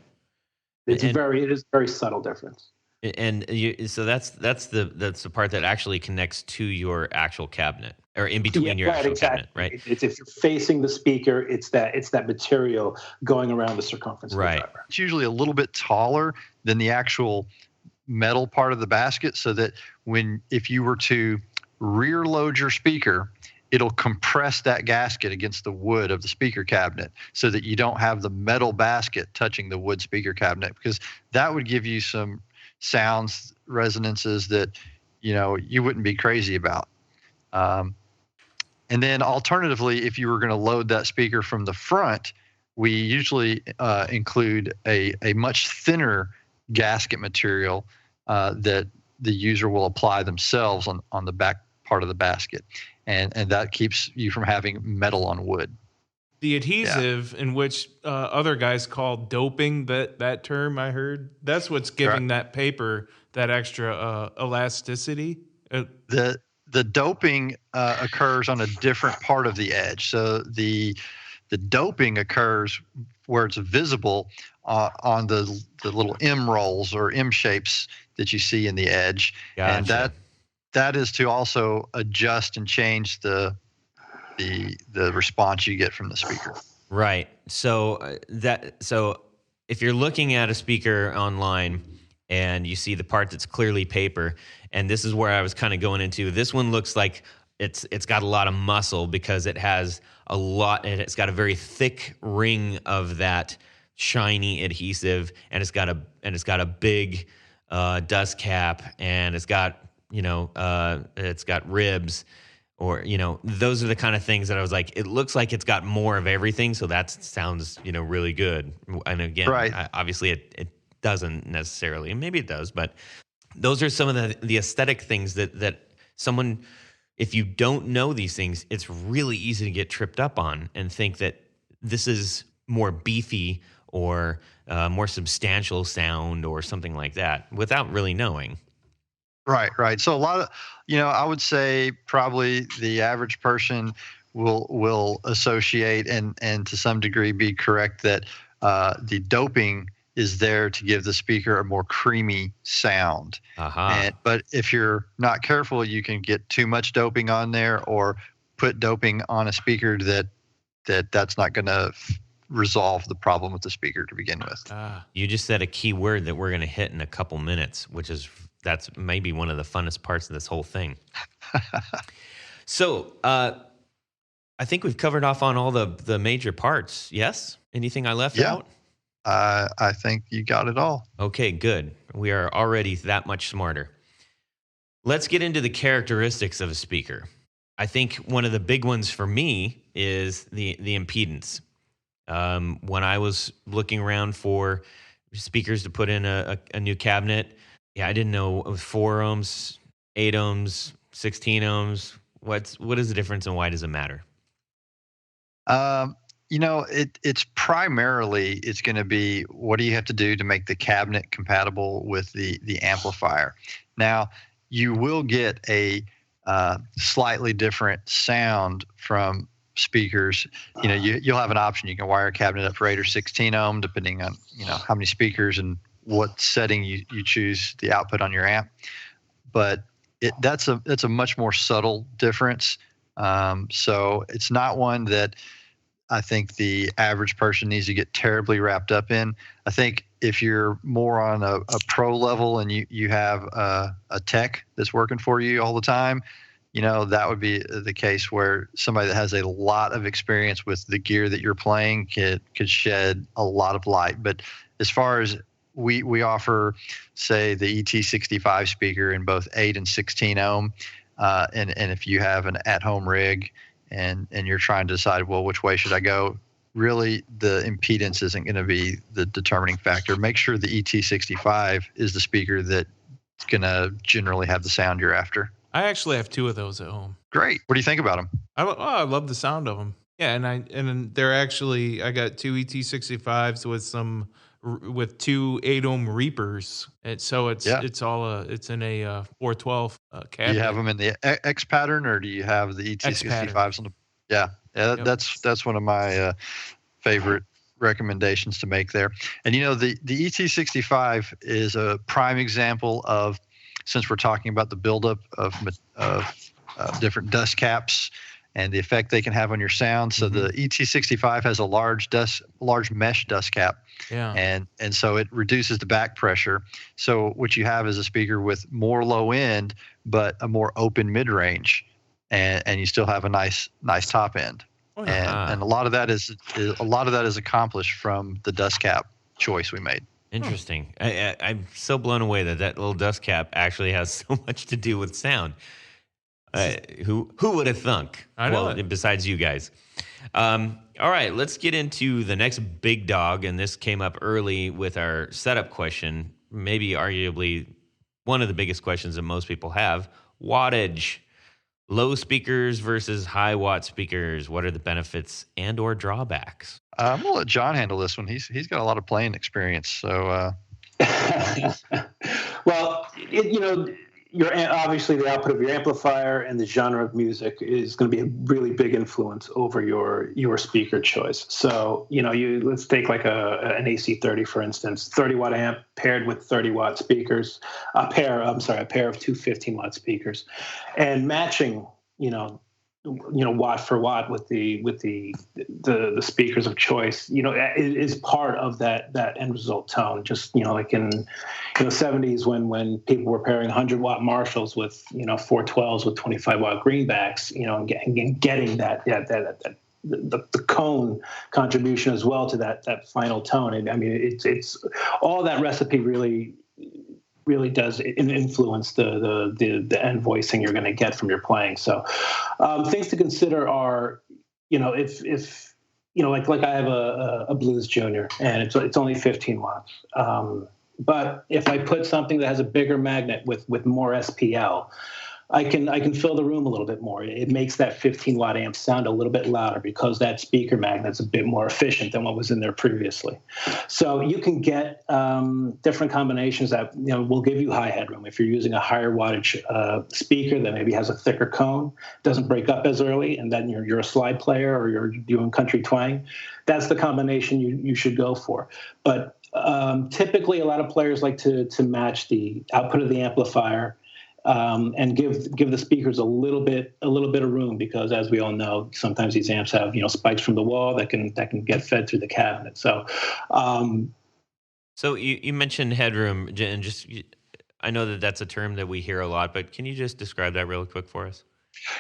It is a very subtle difference. And so that's the part that actually connects to your actual cabinet, or in between your actual cabinet, right? It's if you're facing the speaker, it's that material going around the circumference. Right. Of the driver. It's usually a little bit taller than the actual metal part of the basket, so that if you were to rear load your speaker, it'll compress that gasket against the wood of the speaker cabinet, so that you don't have the metal basket touching the wood speaker cabinet, because that would give you some sounds, resonances that you wouldn't be crazy about. And then alternatively, if you were going to load that speaker from the front, we usually include a much thinner gasket material that the user will apply themselves on the back part of the basket, and that keeps you from having metal on wood. The adhesive, in which other guys call doping, that term I heard, that's what's giving that paper that extra elasticity. The doping occurs on a different part of the edge. So the doping occurs where it's visible on the little M rolls or M shapes that you see in the edge. Gotcha. And that is to also adjust and change the response you get from the speaker. Right. So if you're looking at a speaker online and you see the part that's clearly paper, and this is where I was kind of going into, this one looks like it's got a lot of muscle because it has a lot, and it's got a very thick ring of that shiny adhesive, and it's got a big dust cap, and it's got ribs, or those are the kind of things that I was like, it looks like it's got more of everything, so that sounds really good. And again, Right. Obviously it doesn't necessarily, and maybe it does, but those are some of the aesthetic things that someone, if you don't know these things, it's really easy to get tripped up on and think that this is more beefy or more substantial sound or something like that without really knowing. Right. So a lot of, I would say probably the average person will associate and to some degree be correct that the doping is there to give the speaker a more creamy sound. But if you're not careful, you can get too much doping on there, or put doping on a speaker that's not going to resolve the problem with the speaker to begin with. You just said a key word that we're going to hit in a couple minutes, that's maybe one of the funnest parts of this whole thing. So I think we've covered off on all the major parts. Yes? Anything I left out? I think you got it all. Okay, good. We are already that much smarter. Let's get into the characteristics of a speaker. I think one of the big ones for me is the impedance. When I was looking around for speakers to put in a new cabinet, I didn't know 4 ohms, 8 ohms, 16 ohms. What is the difference, and why does it matter? It's primarily, it's going to be, what do you have to do to make the cabinet compatible with the amplifier? Now, you will get a slightly different sound from speakers. You'll have an option. You can wire a cabinet up for 8 or 16 ohm, depending on how many speakers and what setting you choose the output on your amp. But that's a much more subtle difference. So it's not one that I think the average person needs to get terribly wrapped up in. I think if you're more on a pro level and you have a tech that's working for you all the time, that would be the case where somebody that has a lot of experience with the gear that you're playing could shed a lot of light. But as far as we offer, say, the ET65 speaker in both 8 and 16 ohm, and if you have an at-home rig and you're trying to decide, well, which way should I go? Really, the impedance isn't going to be the determining factor. Make sure the ET65 is the speaker that's going to generally have the sound you're after. I actually have 2 of those at home. Great. What do you think about them? I love the sound of them. Yeah, and they're actually, I got 2 ET65s with 2 8 ohm Reapers, and so it's in a 412 cabinet. Do you have them in the X pattern, or do you have the ET65s on the? Yeah. Yep. That's one of my favorite recommendations to make there. And the ET65 is a prime example of, since we're talking about the buildup of different dust caps and the effect they can have on your sound. So the ET65 has a large mesh dust cap. Yeah. And so it reduces the back pressure. So what you have is a speaker with more low end, but a more open mid range, and you still have a nice top end. Oh, yeah. And a lot of that is accomplished from the dust cap choice we made. Interesting. I'm so blown away that little dust cap actually has so much to do with sound. Who would have thunk? I know. Well, besides you guys. All right, let's get into the next big dog, and this came up early with our setup question, maybe arguably one of the biggest questions that most people have: wattage. Low speakers versus high watt speakers. What are the benefits and or drawbacks? I'm gonna let John handle this one. He's got a lot of playing experience. So, well, obviously the output of your amplifier and the genre of music is going to be a really big influence over your speaker choice. So, let's take like an AC30, for instance, 30 watt amp paired with 30 watt speakers, a pair of two 15 watt speakers, and matching, watt for watt with the speakers of choice, is part of that end result tone. Just, like in the 70s when people were pairing 100-watt Marshalls with, 412s with 25-watt greenbacks, and getting that the cone contribution as well to that final tone. And I mean, it's all that recipe really does influence the end voicing you're going to get from your playing. So things to consider are, if like I have a Blues Junior and it's only 15 watts. But if I put something that has a bigger magnet with more SPL, I can fill the room a little bit more. It makes that 15-watt amp sound a little bit louder because that speaker magnet's a bit more efficient than what was in there previously. So you can get different combinations that will give you high headroom. If you're using a higher wattage speaker that maybe has a thicker cone, doesn't break up as early, and then you're a slide player or you're doing country twang, that's the combination you should go for. But typically, a lot of players like to match the output of the amplifier. And give the speakers a little bit of room, because as we all know, sometimes these amps have spikes from the wall that can get fed through the cabinet. So, so you mentioned headroom, and I know that's a term that we hear a lot, but can you just describe that real quick for us?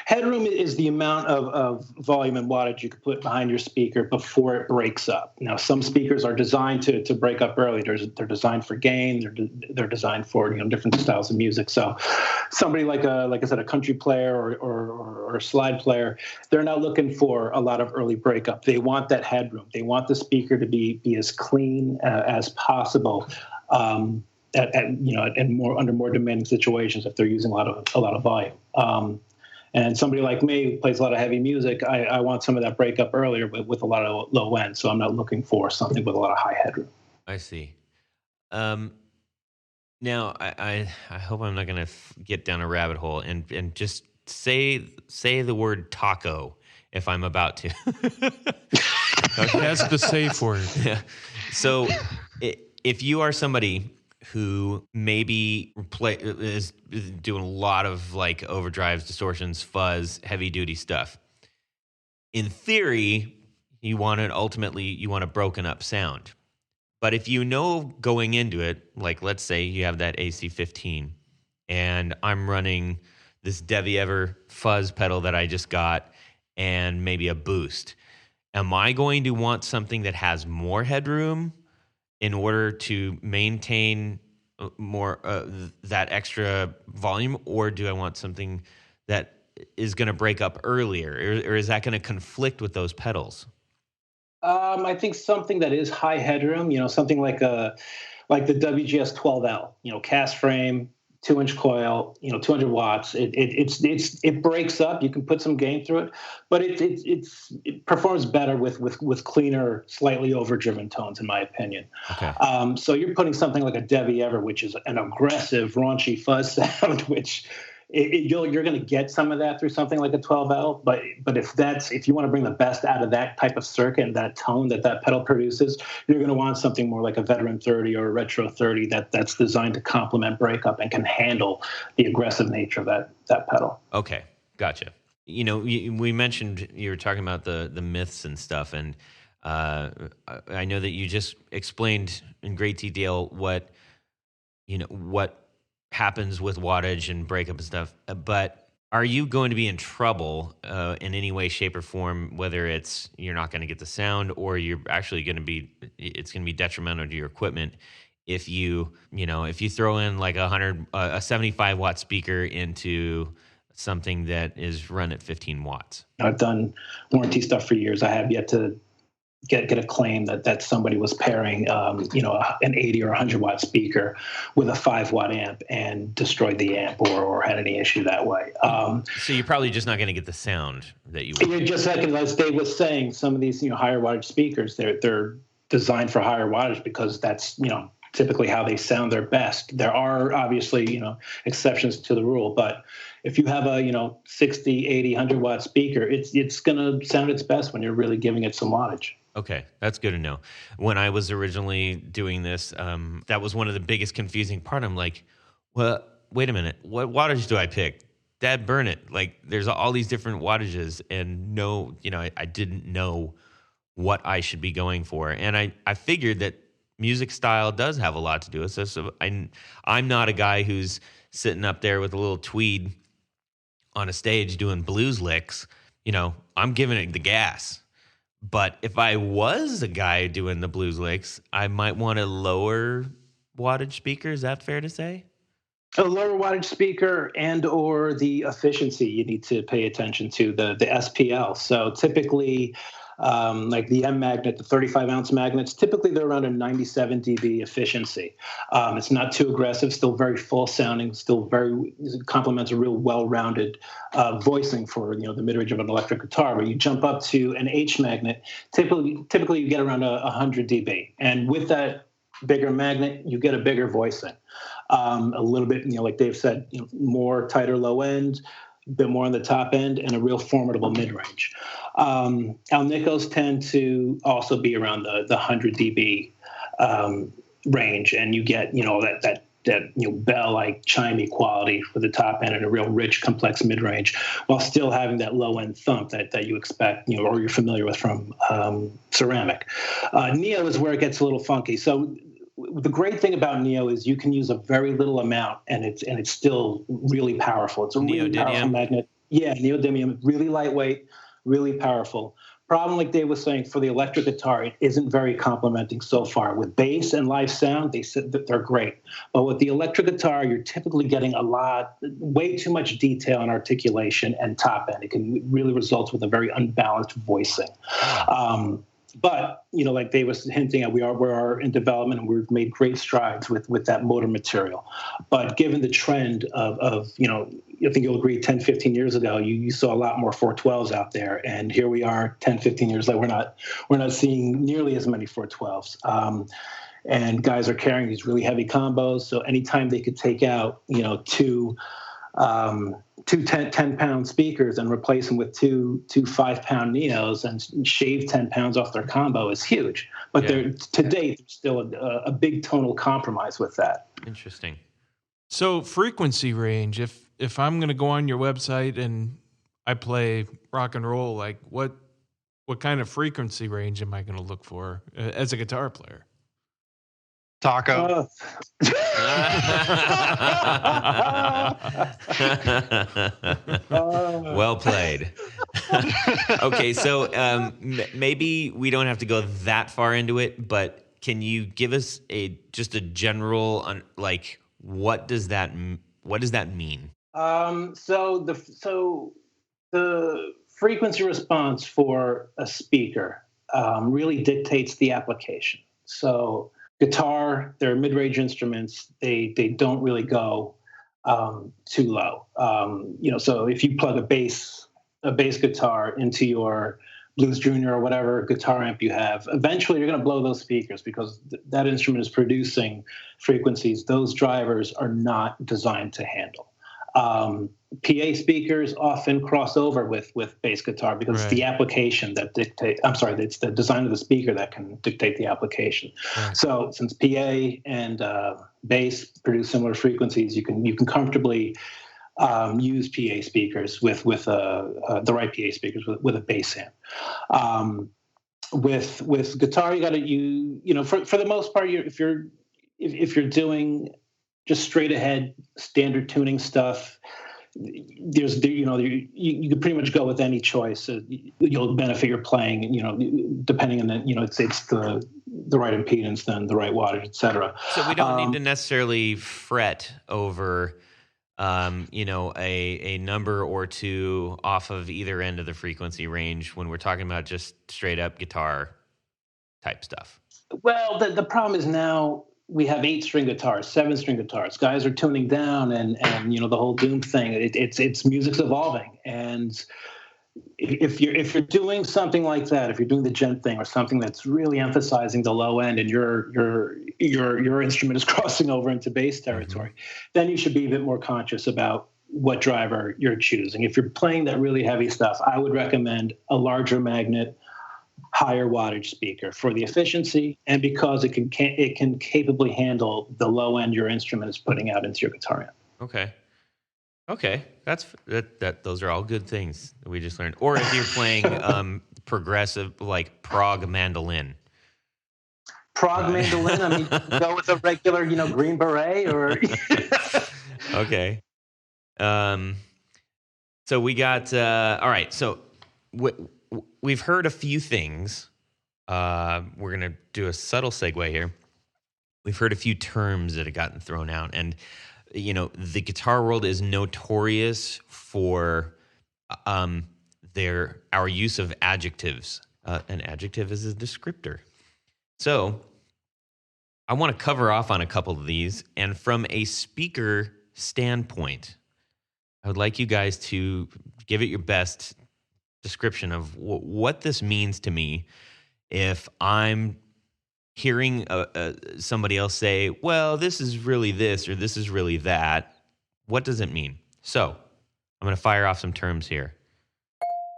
Headroom is the amount of volume and wattage you can put behind your speaker before it breaks up. Now, some speakers are designed to break up early. They're designed for gain. They're designed for different styles of music. So, somebody like I said, a country player or a slide player, they're not looking for a lot of early breakup. They want that headroom. They want the speaker to be as clean as possible. And under more demanding situations if they're using a lot of volume. And somebody like me who plays a lot of heavy music, I want some of that breakup earlier, but with a lot of low end. So I'm not looking for something with a lot of high headroom. I see. Now I hope I'm not going to get down a rabbit hole and just say the word taco if I'm about to. That's the safe word. Yeah. So if you are somebody who maybe is doing a lot of like overdrives, distortions, fuzz, heavy duty stuff. In theory, you want a broken up sound. But if going into it, like let's say you have that AC-15 and I'm running this Devi Ever fuzz pedal that I just got and maybe a boost, am I going to want something that has more headroom in order to maintain more that extra volume, or do I want something that is going to break up earlier, or is that going to conflict with those pedals? I think something that is high headroom, something like the WGS 12L, cast frame, 2-inch coil, 200 watts. It breaks up. You can put some gain through it, but it performs better with cleaner, slightly overdriven tones, in my opinion. Okay. So you're putting something like a Devi Ever, which is an aggressive, raunchy fuzz sound, which you're going to get some of that through something like a 12L. But if you want to bring the best out of that type of circuit and that tone that pedal produces, you're going to want something more like a Veteran 30 or a Retro 30 that's designed to complement breakup and can handle the aggressive nature of that pedal. Okay, gotcha. We mentioned you were talking about the myths and stuff, and I know that you just explained in great detail what happens with wattage and breakup and stuff, but are you going to be in trouble in any way, shape, or form, whether it's you're not going to get the sound or you're actually it's going to be detrimental to your equipment if you throw in like a 75 watt speaker into something that is run at 15 watts? I've done warranty stuff for years. I have yet to get a claim that somebody was pairing, an 80 or 100 watt speaker with a 5-watt amp and destroyed the amp or had any issue that way. So you're probably just not going to get the sound that you want. Just like as Dave was saying, some of these higher wattage speakers, they're designed for higher wattage because that's typically how they sound their best. There are obviously exceptions to the rule, but if you have a 60, 80, 100 watt speaker, it's going to sound its best when you're really giving it some wattage. Okay, that's good to know. When I was originally doing this, that was one of the biggest confusing part. I'm like, well, wait a minute, what wattage do I pick? dad burn it. Like there's all these different wattages, and I didn't know what I should be going for. And I figured that music style does have a lot to do with this. So I'm not a guy who's sitting up there with a little tweed on a stage doing blues licks. I'm giving it the gas. But if I was a guy doing the blues licks, I might want a lower wattage speaker. Is that fair to say? A lower wattage speaker and or the efficiency you need to pay attention to, the SPL. So typically, like the M magnet, the 35-ounce magnets, typically they're around a 97 dB efficiency. It's not too aggressive, still very full sounding, still very complements a real well-rounded voicing for the mid-range of an electric guitar. But you jump up to an H magnet, typically you get around 100 dB, and with that bigger magnet, you get a bigger voicing. A little bit, like Dave said, more tighter low end, a bit more on the top end, and a real formidable mid-range. Alnicos tend to also be around the 100 dB range, and you get that bell-like chimey quality for the top end and a real rich, complex mid-range, while still having that low-end thump that you expect, or you're familiar with from ceramic. Neo is where it gets a little funky. So the great thing about Neo is you can use a very little amount, and it's still really powerful. It's a really powerful magnet. Yeah, neodymium, really lightweight, really powerful. Problem, like Dave was saying, for the electric guitar, it isn't very complimenting so far. With bass and live sound, they said that they're great. But with the electric guitar, you're typically getting way too much detail and articulation and top end. It can really result with a very unbalanced voicing. But like Dave was hinting at, we are in development, and we've made great strides with that motor material. But given the trend of I think you'll agree, 10, 15 years ago, you saw a lot more 412s out there, and here we are 10, 15 years later, we're not seeing nearly as many 412s. And guys are carrying these really heavy combos, so anytime they could take out two 10-pound speakers and replace them with two 5-pound Neos and shave 10 pounds off their combo is huge. But to date, there's still a big tonal compromise with that. Interesting. So frequency range, if I'm going to go on your website and I play rock and roll, like what kind of frequency range am I going to look for as a guitar player? Taco. Well played. Okay, so maybe we don't have to go that far into it, but can you give us just a general what does that mean? So the frequency response for a speaker really dictates the application. So guitar, they're mid-range instruments. They don't really go too low. So if you plug a bass guitar into your Blues Junior or whatever guitar amp you have, eventually you're going to blow those speakers because that instrument is producing frequencies those drivers are not designed to handle. PA speakers often cross over with bass guitar because it's the application that dictates. It's the design of the speaker that can dictate the application. Right. So since PA and bass produce similar frequencies, you can comfortably use PA speakers with the right PA speakers with a bass amp. With guitar, you got to for the most part, if you're doing just straight ahead standard tuning stuff, you can pretty much go with any choice. You'll benefit your playing, depending on it's the right impedance, then the right wattage, etc. So we don't need to necessarily fret over, a number or two off of either end of the frequency range when we're talking about just straight up guitar type stuff. Well, the problem is now we have 8-string guitars, 7-string guitars. Guys are tuning down, and the whole doom thing. It's music's evolving, and if you're doing something like that, if you're doing the gent thing or something that's really emphasizing the low end, and your instrument is crossing over into bass territory, then you should be a bit more conscious about what driver you're choosing. If you're playing that really heavy stuff, I would recommend a larger magnet, higher wattage speaker for the efficiency, and because it can capably handle the low end your instrument is putting out into your guitar amp. Okay. Okay, that. Those are all good things that we just learned. Or if you're playing progressive, like prog mandolin. Prog mandolin. I mean, go with a regular, green beret, or Okay. So we got all right. So we've heard a few things. We're gonna do a subtle segue here. We've heard a few terms that have gotten thrown out, and the guitar world is notorious for our use of adjectives. An adjective is a descriptor. So I want to cover off on a couple of these, and from a speaker standpoint, I would like you guys to give it your best description of what this means to me if I'm hearing somebody else say, well, this is really this or this is really that. What does it mean? So I'm going to fire off some terms here.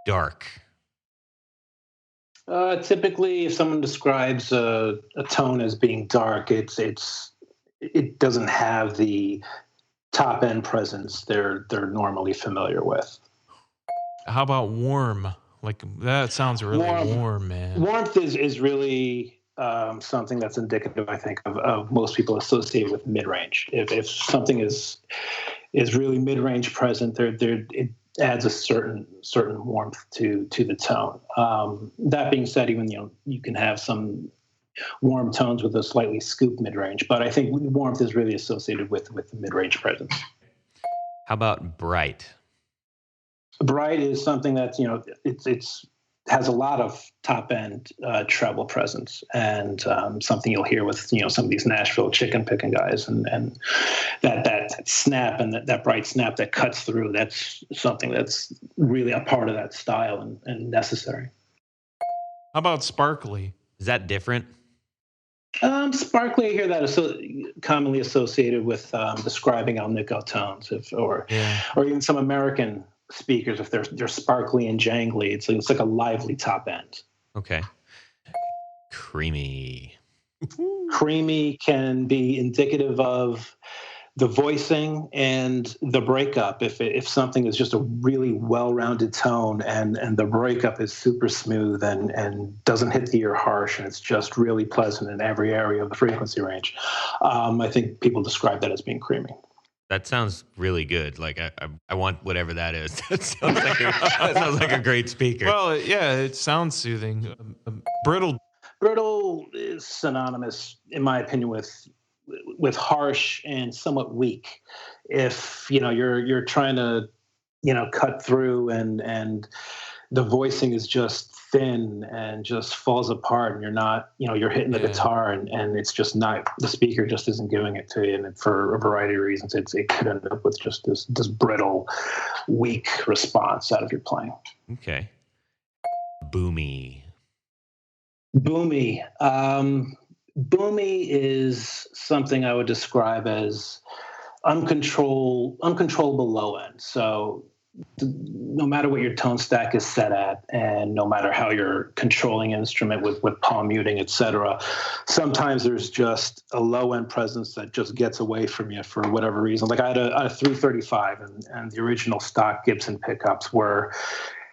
Dark. Typically, if someone describes a tone as being dark, it doesn't have the top end presence they're normally familiar with. How about warm? Like that sounds really warm, man. Warmth is really something that's indicative, I think, of most people associated with mid-range. If something is really mid-range present, it adds a certain warmth to the tone. That being said, even you can have some warm tones with a slightly scooped mid-range, but I think warmth is really associated with the mid-range presence. How about bright? Bright is something that it's has a lot of top end treble presence, and something you'll hear with some of these Nashville chicken picking guys, and that snap and that bright snap that cuts through. That's something that's really a part of that style and necessary. How about sparkly? Is that different? Sparkly, I hear that commonly associated with describing alnico tones, or even some American speakers, if they're sparkly and jangly, it's like a lively top end. Okay. Creamy. Creamy can be indicative of the voicing and the breakup. If something is just a really well-rounded tone and the breakup is super smooth and doesn't hit the ear harsh, and it's just really pleasant in every area of the frequency range, I think people describe that as being creamy. That sounds really good. Like I want whatever that is. That sounds like a great speaker. Well, yeah, it sounds soothing. Brittle. Brittle is synonymous, in my opinion, with harsh and somewhat weak. If you're trying to cut through and the voicing is just thin and just falls apart, and you're not you're hitting the guitar and it's just not, the speaker just isn't giving it to you, and for a variety of reasons it could end up with just this brittle, weak response out of your playing. Okay. Boomy is something I would describe as uncontrollable low end. So no matter what your tone stack is set at, and no matter how you're controlling an instrument with palm muting, etc., sometimes there's just a low end presence that just gets away from you for whatever reason. Like I had a 335 and the original stock Gibson pickups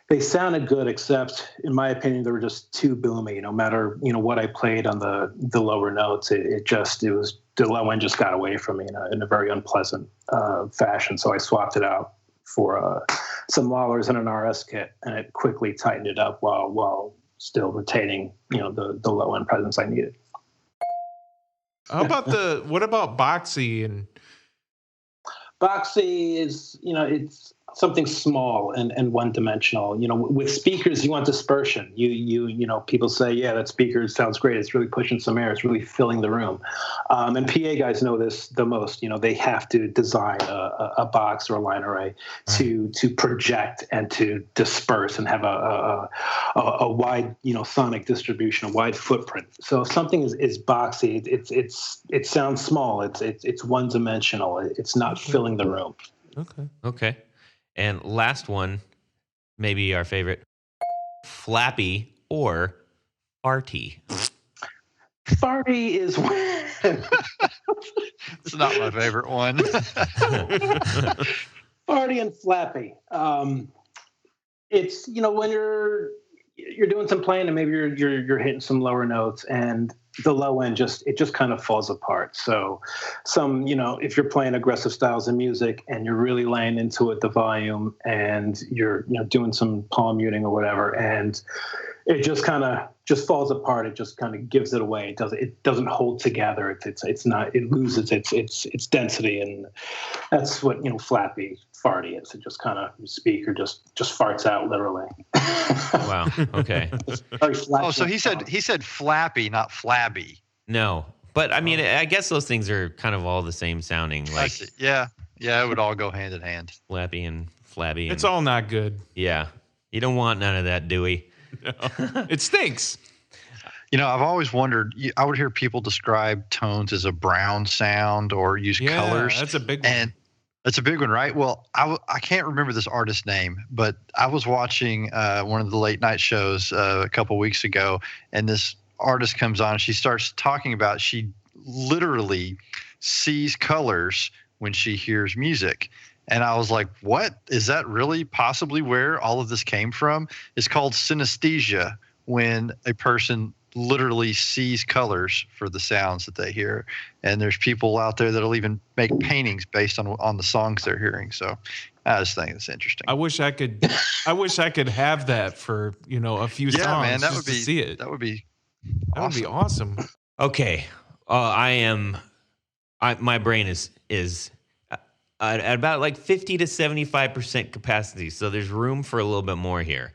they sounded good, except in my opinion, they were just too boomy. No matter what I played on the lower notes, it was the low end just got away from me in a very unpleasant fashion. So I swapped it out for some Lawlers and an RS kit, and it quickly tightened it up while still retaining the low end presence I needed. How about what about boxy? And boxy is it's something small and one-dimensional. With speakers, you want dispersion. People say, yeah, that speaker sounds great. It's really pushing some air. It's really filling the room. And PA guys know this the most. They have to design a box or a line array to project and to disperse and have a wide, sonic distribution, a wide footprint. So if something is boxy, it sounds small. It's one-dimensional. It's not filling the room. Okay. And last one, maybe our favorite, flappy or farty. Farty is it's not my favorite one. Farty and flappy. It's when you're doing some playing and maybe you're hitting some lower notes and the low end just kind of falls apart. So if you're playing aggressive styles of music and you're really laying into it, the volume, and you're doing some palm muting or whatever, and it just kind of just falls apart. It just kind of gives it away. It doesn't hold together. It loses its density, and that's what flappy farty is. It just kind of speaker just farts out literally. Wow. Okay. So he said flappy, not flabby. No, but I mean, I guess those things are kind of all the same sounding. Like yeah, it would all go hand in hand. Flappy and flabby. It's all not good. Yeah, you don't want none of that, Dewey. No. It stinks. I've always wondered. I would hear people describe tones as a brown sound or use colors. That's a big one. And that's a big one, right? Well, I can't remember this artist's name, but I was watching one of the late night shows a couple weeks ago, and this artist comes on. And she starts talking about she literally sees colors when she hears music. And I was like, what? Is that really possibly where all of this came from? It's called synesthesia, when a person literally sees colors for the sounds that they hear. And there's people out there that'll even make paintings based on the songs they're hearing. So I just think it's interesting. I wish I could have that for, a few songs. Yeah, man, that would be, be, to see it. That would be That would be awesome. Okay. My brain is at about like 50 to 75% capacity. So there's room for a little bit more here.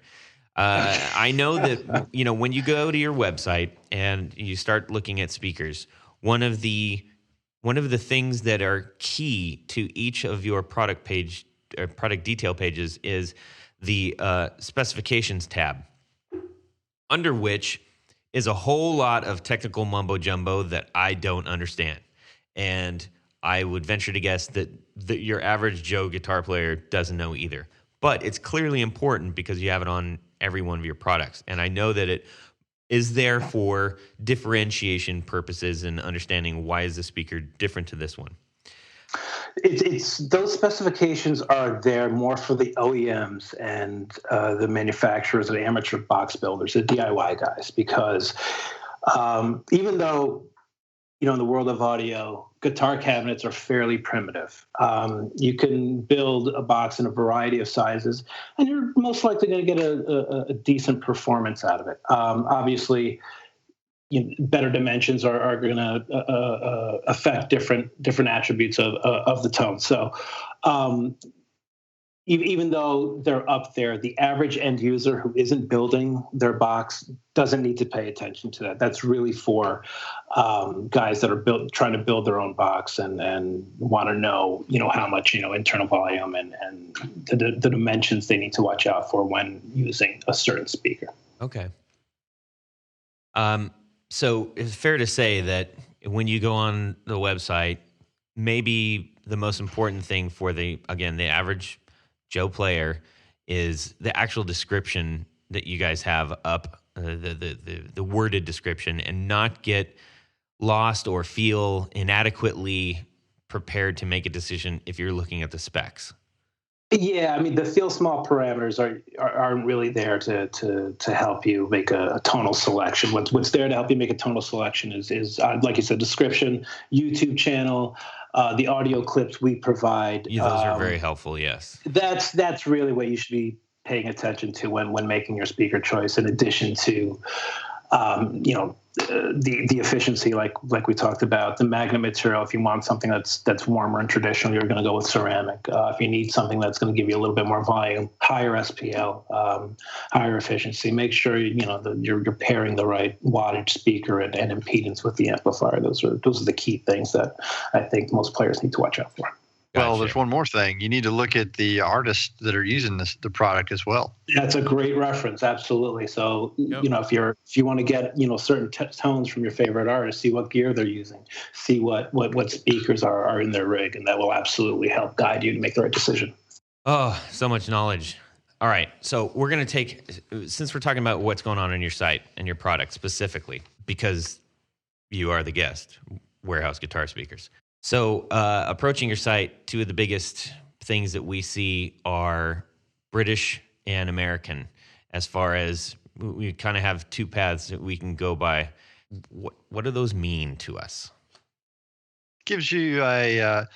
I know that, when you go to your website and you start looking at speakers, one of the things that are key to each of your product page or product detail pages is the specifications tab, under which is a whole lot of technical mumbo jumbo that I don't understand. And I would venture to guess that your average Joe guitar player doesn't know either. But it's clearly important because you have it on every one of your products. And I know that it is there for differentiation purposes and understanding why is the speaker different to this one. It's those specifications are there more for the OEMs and the manufacturers and amateur box builders, the DIY guys, because even though, in the world of audio, guitar cabinets are fairly primitive. You can build a box in a variety of sizes, and you're most likely going to get a decent performance out of it. Obviously, better dimensions are going to affect different attributes of the tone. So even though they're up there, the average end user who isn't building their box doesn't need to pay attention to that. That's really for guys that are trying to build their own box and want to know, how much, internal volume and the dimensions they need to watch out for when using a certain speaker. Okay. So it's fair to say that when you go on the website, maybe the most important thing for the average Joe player is the actual description that you guys have up, the worded description, and not get lost or feel inadequately prepared to make a decision if you're looking at the specs. Yeah, I mean, the feel small parameters aren't really there to help you make a tonal selection. What's there to help you make a tonal selection is like you said, description, YouTube channel, the audio clips we provide. Yeah, those are very helpful. Yes, that's really what you should be paying attention to when making your speaker choice. In addition to, the efficiency, like we talked about, the magnet material. If you want something that's warmer and traditional, you're going to go with ceramic. If you need something that's going to give you a little bit more volume, higher SPL, higher efficiency, make sure you're pairing the right wattage speaker and impedance with the amplifier. Those are the key things that I think most players need to watch out for. Well, Gotcha. there's one more thing. You need to look at the artists that are using the product as well. That's a great reference. Absolutely. So, Yep. if you want to get, certain tones from your favorite artist, see what gear they're using, see what speakers are in their rig, and that will absolutely help guide you to make the right decision. Oh, so much knowledge. All right. So we're going to since we're talking about what's going on your site and your product specifically, because you are the guest, Warehouse Guitar Speakers. So approaching your site, two of the biggest things that we see are British and American, as far as we kind of have two paths that we can go by. What do those mean to us? Gives you a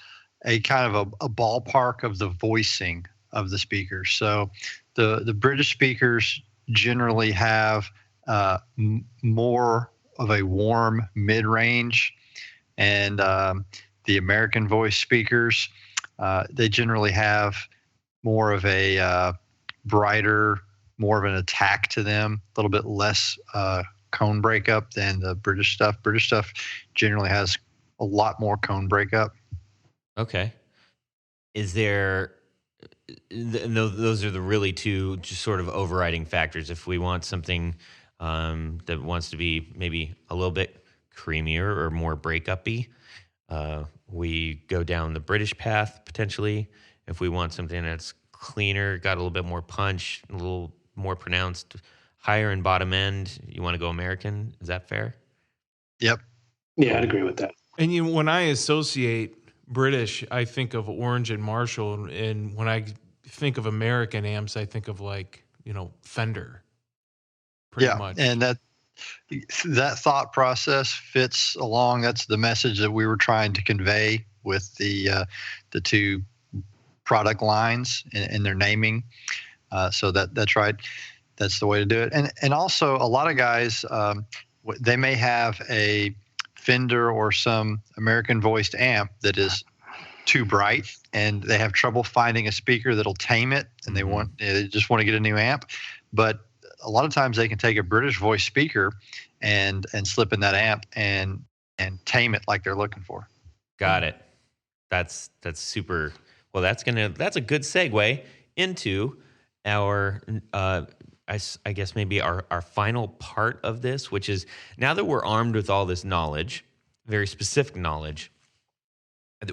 kind of a ballpark of the voicing of the speakers. So the British speakers generally have more of a warm mid-range, and the American voice speakers, they generally have more of a brighter, more of an attack to them, a little bit less cone breakup than the British stuff. British stuff generally has a lot more cone breakup. Okay. Is there, those are the really two just sort of overriding factors. If we want something that wants to be maybe a little bit creamier or more breakup-y, we go down the British path potentially. If we want something that's cleaner, got a little bit more punch, a little more pronounced, higher and bottom end, you want to go American. Is that fair? Yep. Yeah, I'd agree with that. And when I associate British, I think of Orange and Marshall, and when I think of American amps, I think of Fender. Pretty much. And that thought process fits along. That's the message that we were trying to convey with the two product lines and their naming. So that's right. That's the way to do it. And also a lot of guys, they may have a Fender or some American voiced amp that is too bright, and they have trouble finding a speaker that'll tame it, and they just want to get a new amp. But a lot of times they can take a British voice speaker and slip in that amp and tame it like they're looking for. Got it. That's super. Well, that's a good segue into our I guess maybe our final part of this, which is, now that we're armed with all this knowledge, very specific knowledge,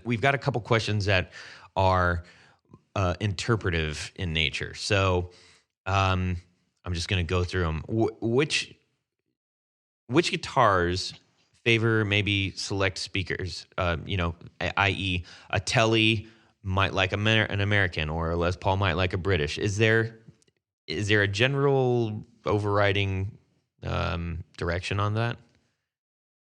we've got a couple questions that are interpretive in nature. So I'm just going to go through them. Which guitars favor maybe select speakers? I.e., a Tele might like an American, or a Les Paul might like a British. Is there a general overriding direction on that?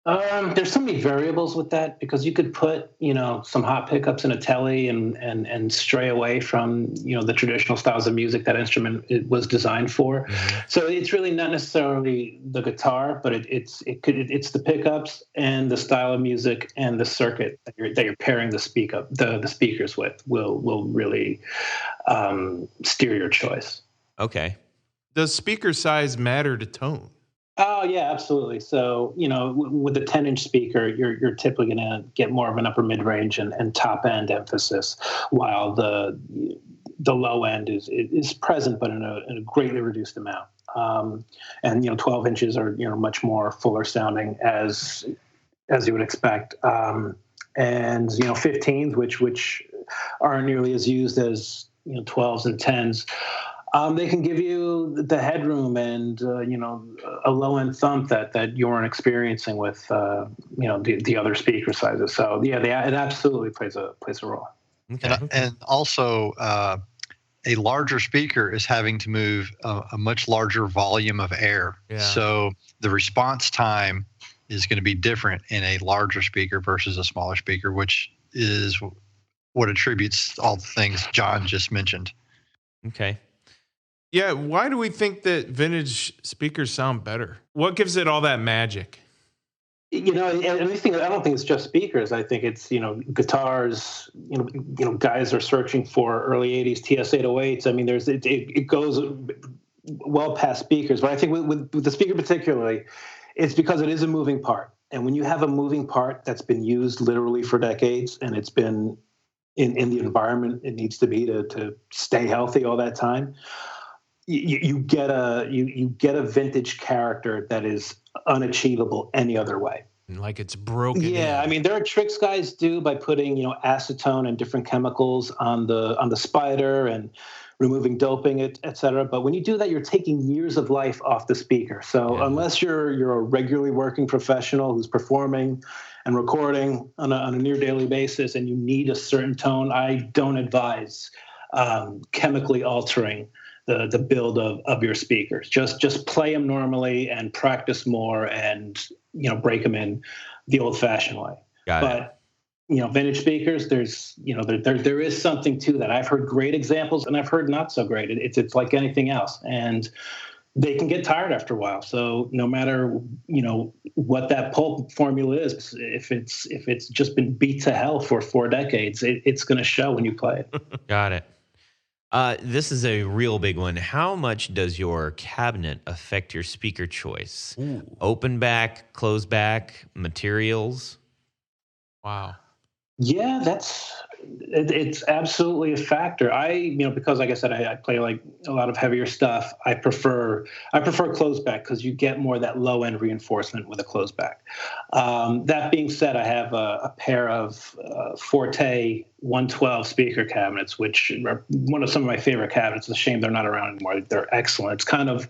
There's so many variables with that, because you could put, some hot pickups in a Tele and stray away from, the traditional styles of music that instrument it was designed for. Mm-hmm. So it's really not necessarily the guitar, but it's the pickups and the style of music and the circuit that you're pairing the speakers with will really steer your choice. Okay. Does speaker size matter to tone? Oh, yeah, absolutely. So, with the 10-inch speaker, you're typically going to get more of an upper mid-range and top-end emphasis, while the low end is present, but in a greatly reduced amount. And 12 inches are much more fuller sounding, as you would expect. And 15s, which aren't nearly as used as 12s and 10s. They can give you the headroom and a low end thump that you weren't experiencing with the other speaker sizes. So yeah, it absolutely plays a role. Okay. And also a larger speaker is having to move a much larger volume of air. Yeah. So the response time is going to be different in a larger speaker versus a smaller speaker, which is what attributes all the things John just mentioned. Okay. Yeah, why do we think that vintage speakers sound better? What gives it all that magic? I don't think it's just speakers. I think it's, guitars, guys are searching for early 80s TS-808s. I mean, it goes well past speakers. But I think with the speaker particularly, it's because it is a moving part. And when you have a moving part that's been used literally for decades, and it's been in the environment it needs to be to stay healthy all that time, you get a vintage character that is unachievable any other way. Like it's broken. Yeah, I mean, there are tricks guys do by putting acetone and different chemicals on the spider and removing doping, et cetera. But when you do that, you're taking years of life off the speaker. So unless you're a regularly working professional who's performing and recording on a near daily basis, and you need a certain tone, I don't advise chemically altering the build of your speakers. Just play them normally and practice more, and break them in the old-fashioned way. But vintage speakers, there's there is something to that. I've heard great examples, and I've heard not so great. It's like anything else, and they can get tired after a while. So no matter what that pulp formula is, if it's just been beat to hell for 4 decades, it's going to show when you play it. Got it. This is a real big one. How much does your cabinet affect your speaker choice? Ooh. Open back, close back, materials? Wow. Yeah, it's absolutely a factor. Because like I said, I play like a lot of heavier stuff. I prefer closed back because you get more of that low end reinforcement with a closed back. That being said, I have a pair of Forte 112 speaker cabinets, which are one of some of my favorite cabinets. It's a shame they're not around anymore. They're excellent. It's kind of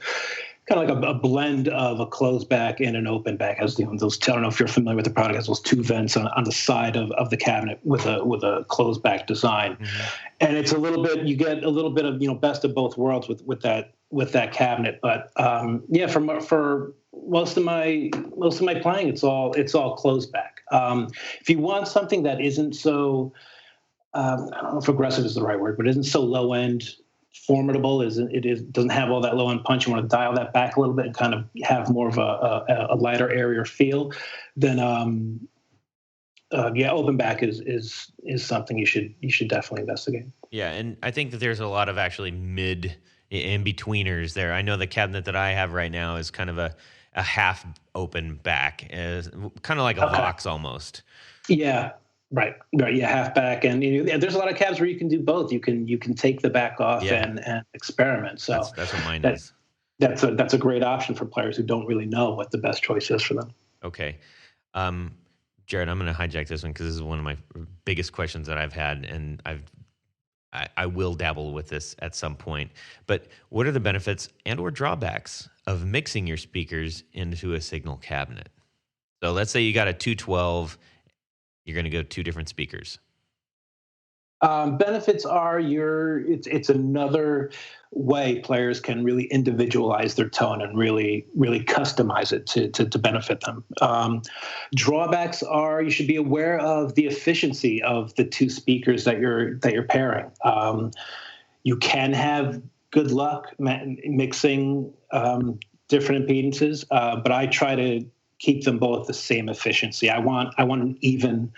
like a blend of a closed back and an open back. Has those, I don't know if you're familiar with the product, has those 2 vents on the side of the cabinet with a closed back design. Mm-hmm. And it's you get a little bit of best of both worlds with that cabinet. But for most of my playing, it's all closed back. If you want something that isn't so I don't know if aggressive is the right word, but isn't so low end formidable, doesn't have all that low end punch, you want to dial that back a little bit and kind of have more of a lighter area feel, then open back is something you should definitely investigate. Yeah, and I think that there's a lot of actually mid in betweeners there. I know the cabinet that I have right now is kind of a half open back, kind of like a box almost. Yeah. Right. Yeah, half back, and there's a lot of cabs where you can do both. You can take the back off and experiment. So that's what mine is. That's a great option for players who don't really know what the best choice is for them. Okay, Jared, I'm going to hijack this one because this is one of my biggest questions that I've had, and I will dabble with this at some point. But what are the benefits and/or drawbacks of mixing your speakers into a signal cabinet? So let's say you got a 212. You're going to go 2 different speakers. Benefits are it's another way players can really individualize their tone and really customize it to benefit them. Drawbacks are you should be aware of the efficiency of the 2 speakers that you're pairing. You can have good luck mixing different impedances, but I try to keep them both the same efficiency. I want an even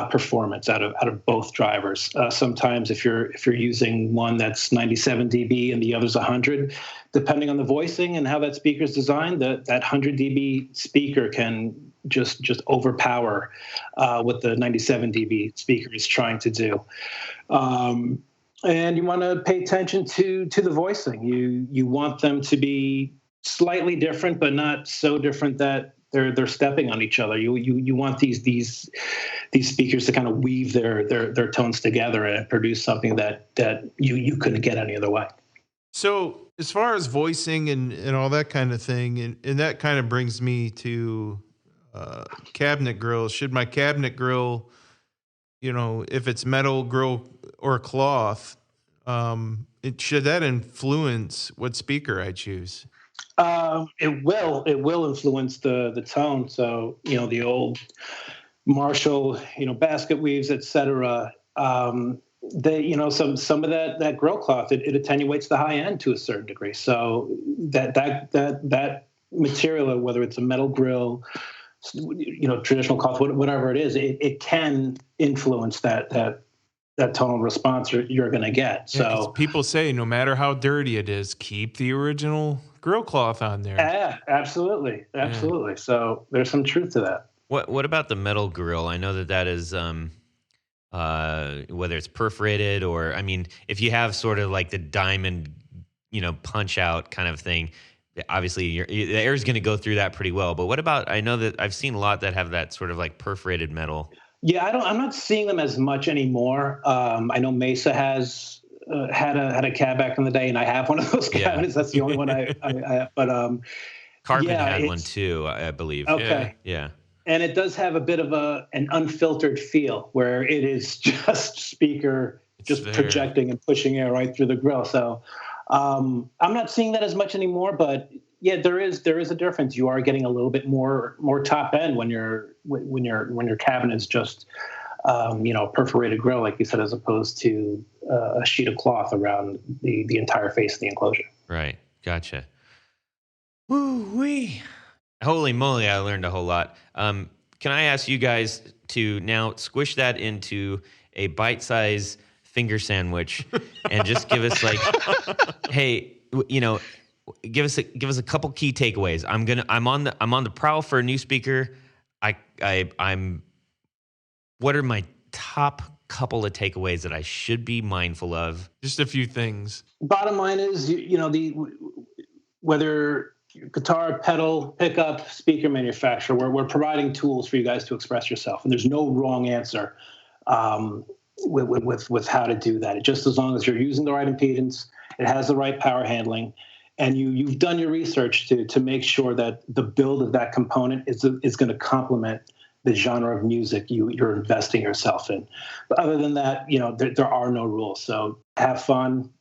performance out of both drivers. Sometimes if you're using one that's 97 dB and the other's 100, depending on the voicing and how that speaker's designed, that 100 dB speaker can just overpower what the 97 dB speaker is trying to do. And you want to pay attention to the voicing. You want them to be slightly different, but not so different that they're stepping on each other. You want these speakers to kind of weave their tones together and produce something that you couldn't get any other way. So as far as voicing and all that kind of thing, and that kind of brings me to cabinet grills. Should my cabinet grill, if it's metal grill or cloth, should that influence what speaker I choose? It will influence the tone. So, the old Marshall, basket weaves, etc. They, some of that grill cloth, it attenuates the high end to a certain degree. So that material, whether it's a metal grill, traditional cloth, whatever it is, it can influence that tonal response you're going to get. So people say no matter how dirty it is, keep the original grill cloth on there. Yeah, absolutely. Yeah. So there's some truth to that. What about the metal grill? I know that is whether it's perforated or, if you have sort of like the diamond, punch out kind of thing, obviously the air is going to go through that pretty well. But what about, I know that I've seen a lot that have that sort of like perforated metal. Yeah, I'm not seeing them as much anymore. I know Mesa has had a cab back in the day, and I have one of those cabinets. Yeah. That's the only one I but Carbon had one too, I believe. Okay. Yeah. And it does have a bit of an unfiltered feel where it is just speaker just projecting and pushing air right through the grill. So I'm not seeing that as much anymore, but yeah, there is a difference. You are getting a little bit more top end when your cabin is just perforated grill, like you said, as opposed to a sheet of cloth around the entire face of the enclosure. Right. Gotcha. Woo-wee. Holy moly, I learned a whole lot. Can I ask you guys to now squish that into a bite-sized finger sandwich and just give us like, hey, give us a couple key takeaways. I'm on the prowl for a new speaker. I'm what are my top couple of takeaways that I should be mindful of? Just a few things. Bottom line is, whether guitar, pedal, pickup, speaker manufacturer, we're providing tools for you guys to express yourself, and there's no wrong answer with how to do that. Just as long as you're using the right impedance, it has the right power handling, and you've done your research to make sure that the build of that component is going to complement the genre of music you're investing yourself in. But other than that, there are no rules. So have fun.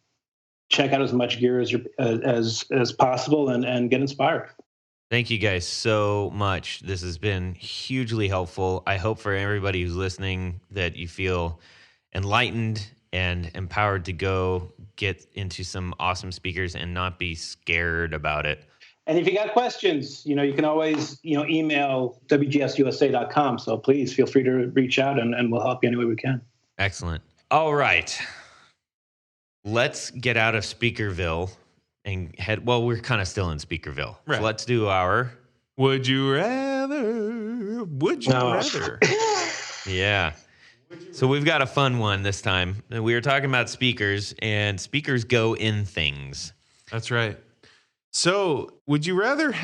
Check out as much gear as possible and get inspired. Thank you guys so much. This has been hugely helpful. I hope for everybody who's listening that you feel enlightened and empowered to go get into some awesome speakers and not be scared about it. And if you got questions, you can always, email wgsusa.com. So please feel free to reach out and we'll help you any way we can. Excellent. All right. Let's get out of Speakerville and head. Well, we're kind of still in Speakerville. Right. So let's do our Would you rather? Would you rather? Yeah. So we've got a fun one this time. We were talking about speakers, and speakers go in things. That's right. So would you rather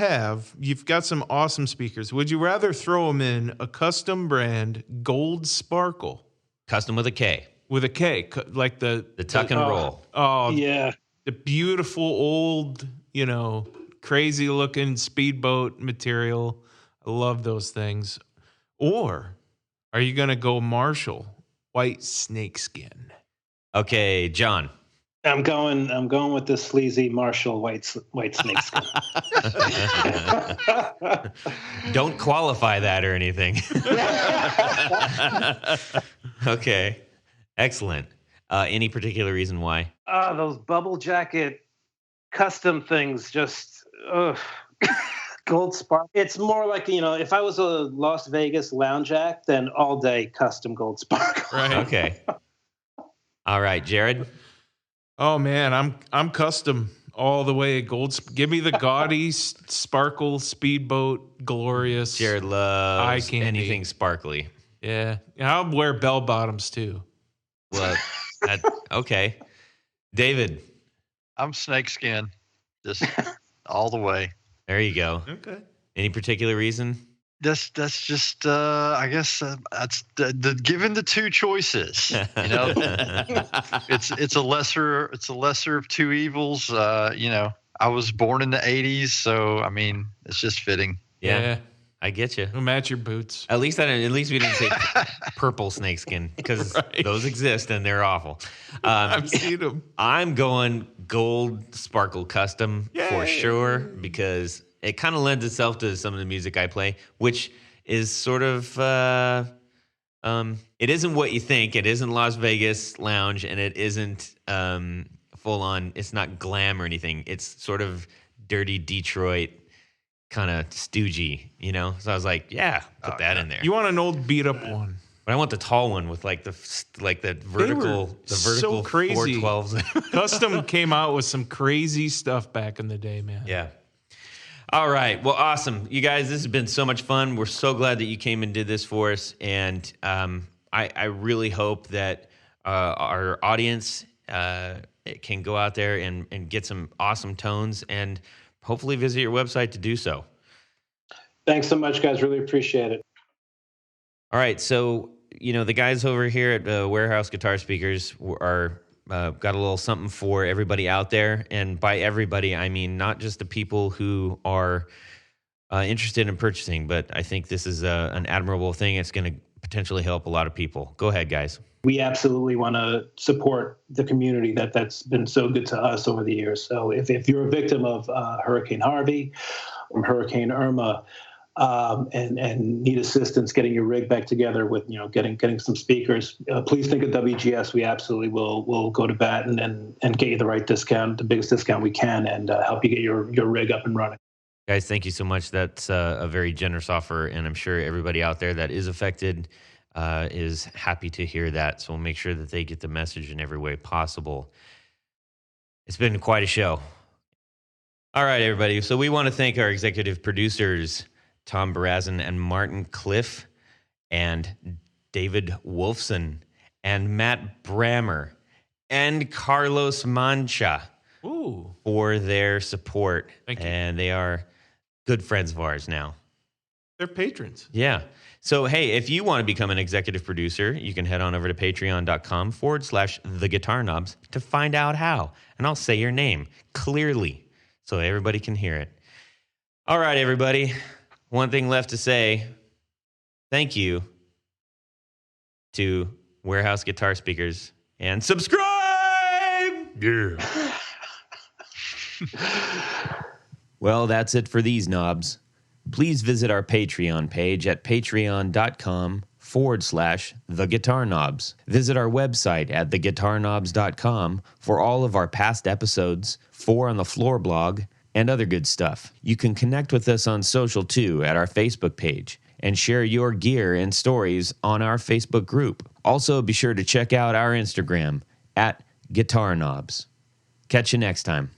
you've got some awesome speakers. Would you rather throw them in a custom brand gold sparkle? Custom with a K. With a K, like the tuck and roll. Oh, yeah. The beautiful old, crazy looking speedboat material. I love those things. Or are you going to go Marshall white snakeskin? Okay, John. I'm going with the sleazy Marshall white snakeskin. Don't qualify that or anything. Okay. Excellent. Any particular reason why? Those bubble jacket custom things, just gold spark. It's more like, if I was a Las Vegas lounge act, then all day custom gold spark. Right. Okay. All right, Jared. Oh man, I'm custom all the way. Give me the gaudy sparkle speedboat, glorious. Jared loves eye candy. Anything sparkly. Yeah, I'll wear bell bottoms too. Well, okay. David. I'm snakeskin, just all the way. There you go. Okay. Any particular reason? That's just I guess that's the given the two choices. It's a lesser of two evils. I was born in the '80s, so I mean it's just fitting. Yeah. I get you. It'll match your boots. At least we didn't say purple snakeskin because those exist and they're awful. I've seen them. I'm going gold sparkle custom for sure because it kind of lends itself to some of the music I play, which is sort of it isn't what you think. It isn't Las Vegas lounge, and it isn't full on. It's not glam or anything. It's sort of dirty Detroit. Kind of stoogey, So I was like, put that in there. You want an old beat up one, but I want the tall one with the vertical so crazy 412s. Custom came out with some crazy stuff back in the day, man. Yeah. All right. Well, awesome, you guys. This has been so much fun. We're so glad that you came and did this for us, and I really hope that our audience can go out there and get some awesome tones and. Hopefully visit your website to do so. Thanks so much, guys. Really appreciate it. All right. So, the guys over here at Warehouse Guitar Speakers are got a little something for everybody out there. And by everybody, I mean not just the people who are interested in purchasing, but I think this is an admirable thing. It's going to potentially help a lot of people. Go ahead, guys. We absolutely want to support the community that's been so good to us over the years. So if you're a victim of Hurricane Harvey or Hurricane Irma, and need assistance getting your rig back together with getting some speakers, please think of WGS. We absolutely will go to bat and get you the right discount, the biggest discount we can, and help you get your rig up and running. Guys, thank you so much. That's a very generous offer, and I'm sure everybody out there that is affected is happy to hear that. So we'll make sure that they get the message in every way possible. It's been quite a show. All right, everybody. So we want to thank our executive producers, Tom Barazin and Martin Cliff, and David Wolfson, and Matt Brammer, and Carlos Mancha for their support. Thank you. And they are good friends of ours now. They're patrons. Yeah. So, hey, if you want to become an executive producer, you can head on over to patreon.com/theguitarknobs to find out how. And I'll say your name clearly so everybody can hear it. All right, everybody. One thing left to say, thank you to Warehouse Guitar Speakers, and subscribe! Yeah. Well, that's it for these knobs. Please visit our Patreon page at patreon.com/theguitarknobs. Visit our website at theguitarknobs.com for all of our past episodes, 4 on the Floor blog, and other good stuff. You can connect with us on social too at our Facebook page and share your gear and stories on our Facebook group. Also, be sure to check out our Instagram at Guitar Knobs. Catch you next time.